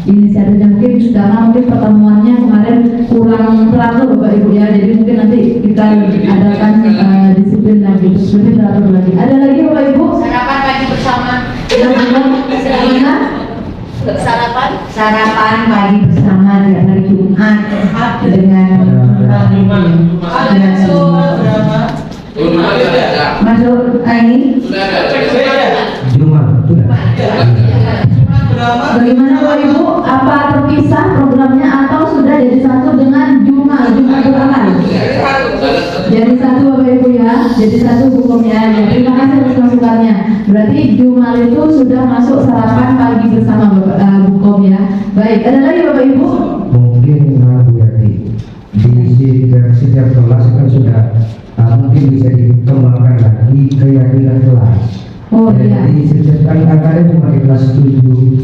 Inisiatifnya mungkin karena mungkin pertemuannya kemarin kurang teratur Bapak Ibu ya, jadi mungkin nanti kita adakan disiplin lagi, disiplin teratur lagi. Ada lagi Bapak Ibu? Sarapan pagi bersama. Sarapan pagi bersama di hari Jumat dengan masuk ini Jumat sudah. Bagaimana Bapak Ibu? Apa terpisah programnya atau sudah jadi satu dengan Jumat berapa? Jadi satu Bapak Ibu ya. jadi satu hukumnya. Ya, terima kasih atas masukannya. Berarti Jumat itu sudah masuk sarapan pagi bersama Bukom ya. Baik, ada lagi Bapak Ibu? Mungkin Bu Yani di setiap kelas kan sudah mungkin bisa dikembangkan lagi keyakinan kelas. Oh iya. Jadi setiap kali angkanya cuma di kelas 71,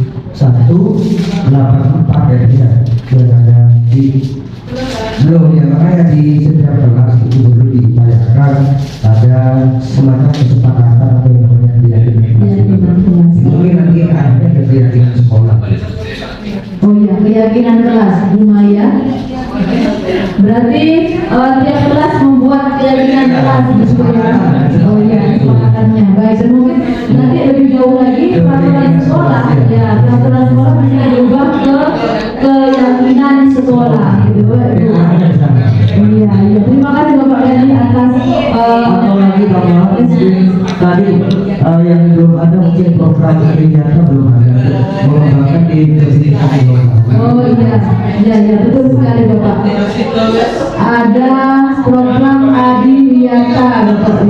84 ya, sudah ada di belum ya, makanya di setiap kelas itu perlu diupayakan ada semacam kesepakatan atau yang namanya keyakinan kelas. Itu nanti ada keyakinan sekolah. Oh iya, keyakinan kelas lumayan. Berarti tiap kelas membuat keyakinan kelas gitu ya. Oh iya, kesepakatannya. Baik, dan mungkin nanti lebih jauh lagi peraturan sekolah. Ya, peraturan sekolah bisa diubah ke keyakinan sekolah gitu. Iya, iya. Terima kasih Bapak Yani atas atau lagi tambahan tadi yang belum ada mungkin program kegiatan belum ada mengembangkan di kesehatan lokal. Oh iya, iya betul sekali Bapak. Ada program Adiwiyata Bapak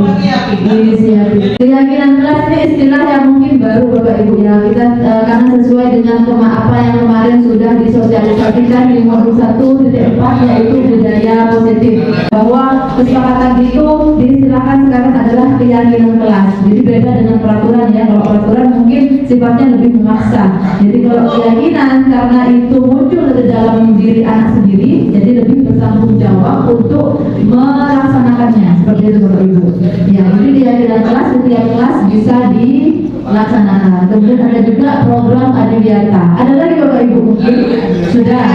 inisiatif. Keyakinan kelas ini istilah yang mungkin baru Bapak Ibu ya. Kita karena sesuai dengan apa yang kemarin sudah disosialisasikan di modul 1.4 yaitu budaya positif. Bahwa kesepakatan itu diistilahkan sekarang adalah keyakinan kelas. Jadi beda dengan peraturan ya. Kalau peraturan mungkin sifatnya lebih memaksa. Jadi kalau keyakinan karena itu muncul dari dalam diri anak sendiri, jadi lebih bertanggung jawab untuk melaksanakannya. Seperti itu Bapak Ibu. Ya, jadi keyakinan kelas setiap kelas bisa dilaksanakan. Kemudian ada juga program Adiwiyata. Ada lagi Bapak Ibu mungkin? Sudah.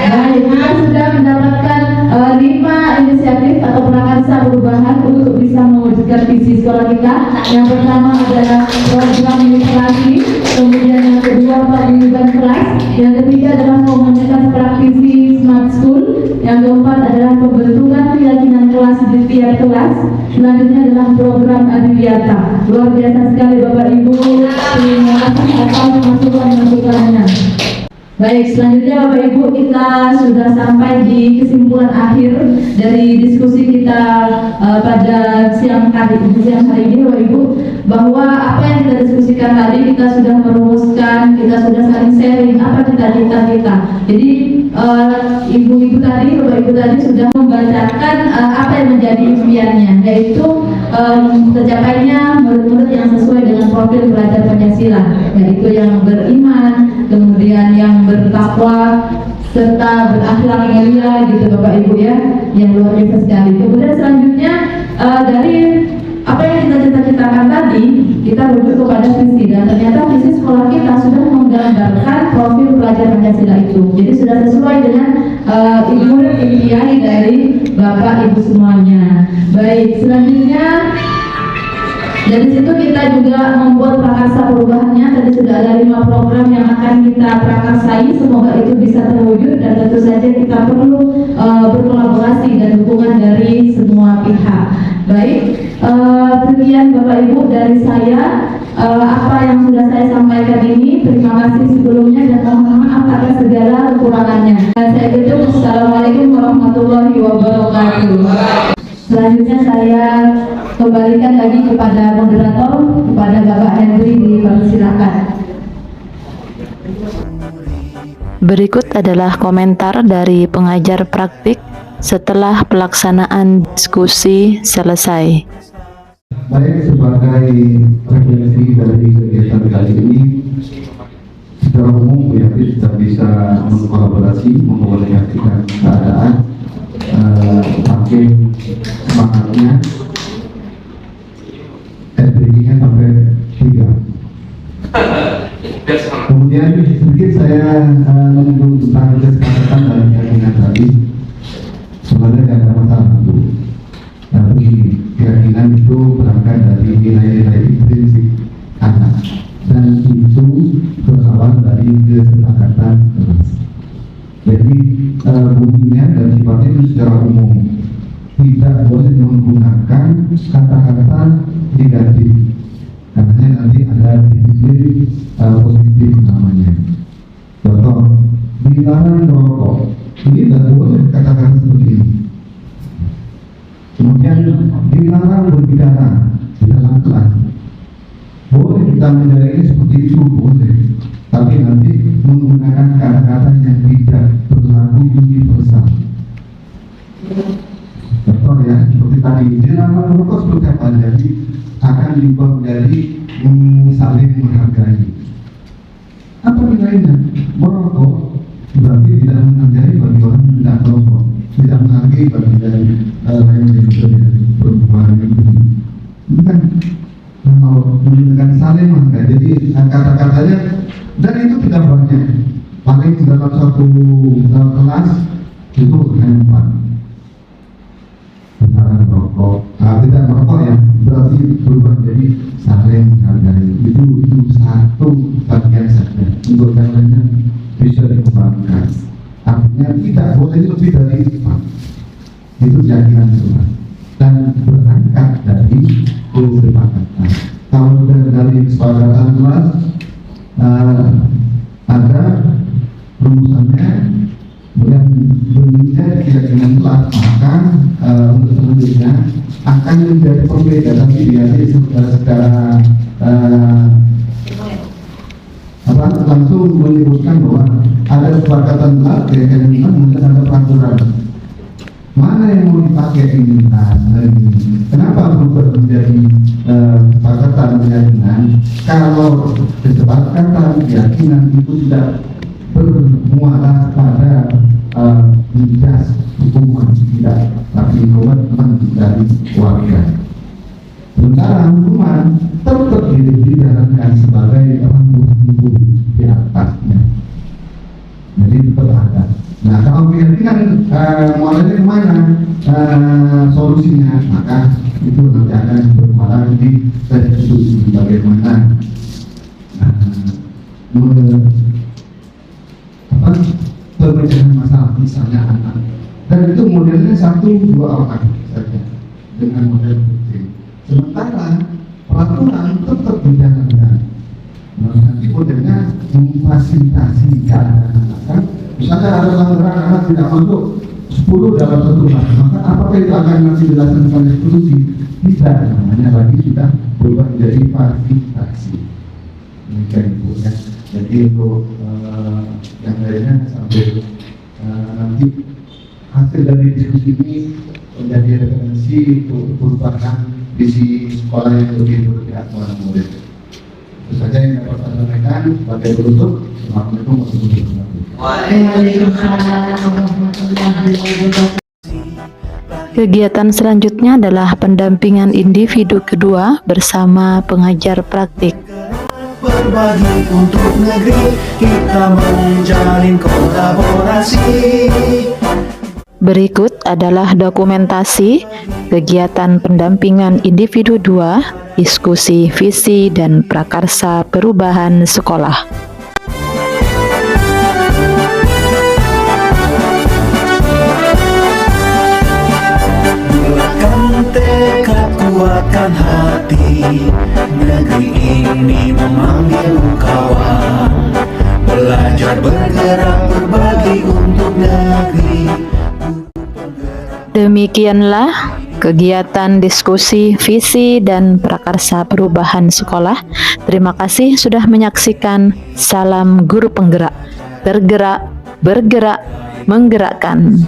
Baik, kita sudah mendapatkan 5 inisiatif atau prakarsa perubahan untuk bisa mewujudkan visi sekolah kita. Yang pertama adalah program literasi, kemudian yang kedua paguyuban kelas, yang ketiga adalah komunitas praktisi smart school, yang keempat adalah pembentukan keyakinan kelas di tiap kelas, selanjutnya adalah program Adiwiyata. Luar biasa sekali Bapak Ibu, terima kasih atas masukan-masukannya. Baik, selanjutnya Bapak Ibu, kita sudah sampai di kesimpulan akhir dari diskusi kita pada siang hari ini Bapak Ibu, bahwa apa yang kita diskusikan tadi kita sudah merumuskan, kita sudah saling sharing apa cita-cita kita. Jadi ibu-ibu tadi, Bapak Ibu tadi sudah membacakan apa yang menjadi impiannya, yaitu tercapainya murid-murid yang sesuai dengan profil pelajar Pancasila, yaitu yang beriman, kemudian yang bertakwa serta berakhlak mulia gitu Bapak Ibu ya, yang luar biasa sekali. Kemudian selanjutnya dari apa yang kita cita-citakan tadi, kita rujuk kepada visi, dan ternyata visi sekolah kita sudah menggambarkan profil pelajar Pancasila itu. Jadi sudah sesuai dengan murid impian dari Bapak Ibu semuanya. Baik, selanjutnya dari situ kita juga membuat prakarsa perubahannya. Tadi sudah ada 5 program yang akan kita prakarsai. Semoga itu bisa terwujud, dan tentu saja kita perlu berkolaborasi dan dukungan dari semua pihak. Baik, sekian Bapak Ibu dari saya. Apa yang sudah saya sampaikan ini, terima kasih sebelumnya dan mohon maaf atas segala kekurangannya. Saya tutup. Assalamualaikum warahmatullahi wabarakatuh. Selanjutnya saya kembalikan lagi kepada moderator, kepada Bapak Henry, dipersilakan. Berikut adalah komentar dari pengajar praktik setelah pelaksanaan diskusi selesai. Baik, sebagai referensi dari kegiatan kali ini, secara umum ya kita bisa mengkolaborasi, mengkomunikasikan keadaan, makin semangatnya, SDG-nya sampai 3. Kemudian sedikit saya menyinggung tentang kesepakatan dalam keyakinan tadi. Sebenarnya tidak ada masalah itu. Begini, keyakinan itu berangkat dari nilai-nilai prinsip anak, dan itu berawal dari kesepakatan kelas. Jadi bunyinya dan sifatnya itu secara umum, tidak boleh menggunakan kata-kata negatif, karena nanti ada disiplin positif namanya. Contoh, dilarang merokok, ini tidak boleh kata-kata seperti ini. Kemudian dilarang berbicara di dalam kelas. Boleh kita menjalani seperti itu, boleh. Tapi nanti menggunakan kata-kata yang tidak berlaku universal. Contoh ya, seperti tadi, dilarang merokok seperti apa? Jadi akan diubah menjadi saling menghargai. Apa nilainya? Merokok berarti tidak menghargai bagi orang yang tidak merokok, tidak menghargai bagi lain yang tidak berhubungan dengan ini kan kalau dengan saling menghargai. Jadi kata-katanya, dan itu tidak banyak, paling dalam satu kelas itu hanya 4. Dilarang merokok, tidak merokok ya, berarti berubah jadi saling menghargai. Itu satu bagian saja, untuk yang lainnya bisa dikembangkan. Artinya tidak boleh lebih dari 4. Itu keyakinan Tuhan dan berangkat dari kesepakatan. Kalau dari kesepakatan kelas ada rumusannya yang berbeda keyakinan kelas, maka untuk selanjutnya akan menjadi berbeda, tapi secara langsung menyebutkan bahwa ada kesepakatan kelas keyakinan kelas, kemudian ada peraturan. Mana yang mau dipakai ini? Kenapa berubah menjadi kesepakatan keyakinan? Kalau kesepakatan keyakinan itu tidak bermuara pada menjas hukuman, tidak, tapi komitmen dari keluarga. Sementara hukuman tetap dijalankan sebagai rambu-rambu di atasnya. Jadi tetap ada. Nah, kalau keyakinan mulainya kemana solusinya, maka itu nanti akan bermuara di diskusi bagaimana pemecahan masalah, misalnya anak, dan itu modelnya 1-2 orang saja dengan model rutin. Sementara peraturan tetap dijalankan. Nanti modelnya memfasilitasi keadaan anak. Misalnya ada pelanggaran anak tidak masuk 10 dalam satu kelas, maka apakah itu akan nanti dilaksanakan diskusi? Tidak, namanya lagi sudah berubah menjadi fasilitasi. Demikian Ibu ya. Jadi untuk yang lainnya sambil nanti hasil dari diskusi ini menjadi referensi untuk merupakan visi sekolah yang lebih berpihak kepada murid. Itu saja yang dapat saya sampaikan sebagai penutup. Assalamualaikum warahmatullahi wabarakatuh. Waalaikumsalam warahmatullahi wabarakatuh. Kegiatan selanjutnya adalah pendampingan individu kedua bersama pengajar praktik. Berbagi untuk negeri, kita menjalin kolaborasi. Berikut adalah dokumentasi kegiatan pendampingan individu 2, diskusi visi dan prakarsa perubahan sekolah. Bulatkan tekad, kuatkan hati, negeri ini memanggilmu kawan. Belajar bergerak berbagi untuk negeri. Demikianlah kegiatan diskusi visi dan prakarsa perubahan sekolah. Terima kasih sudah menyaksikan. Salam guru penggerak, tergerak, bergerak, menggerakkan.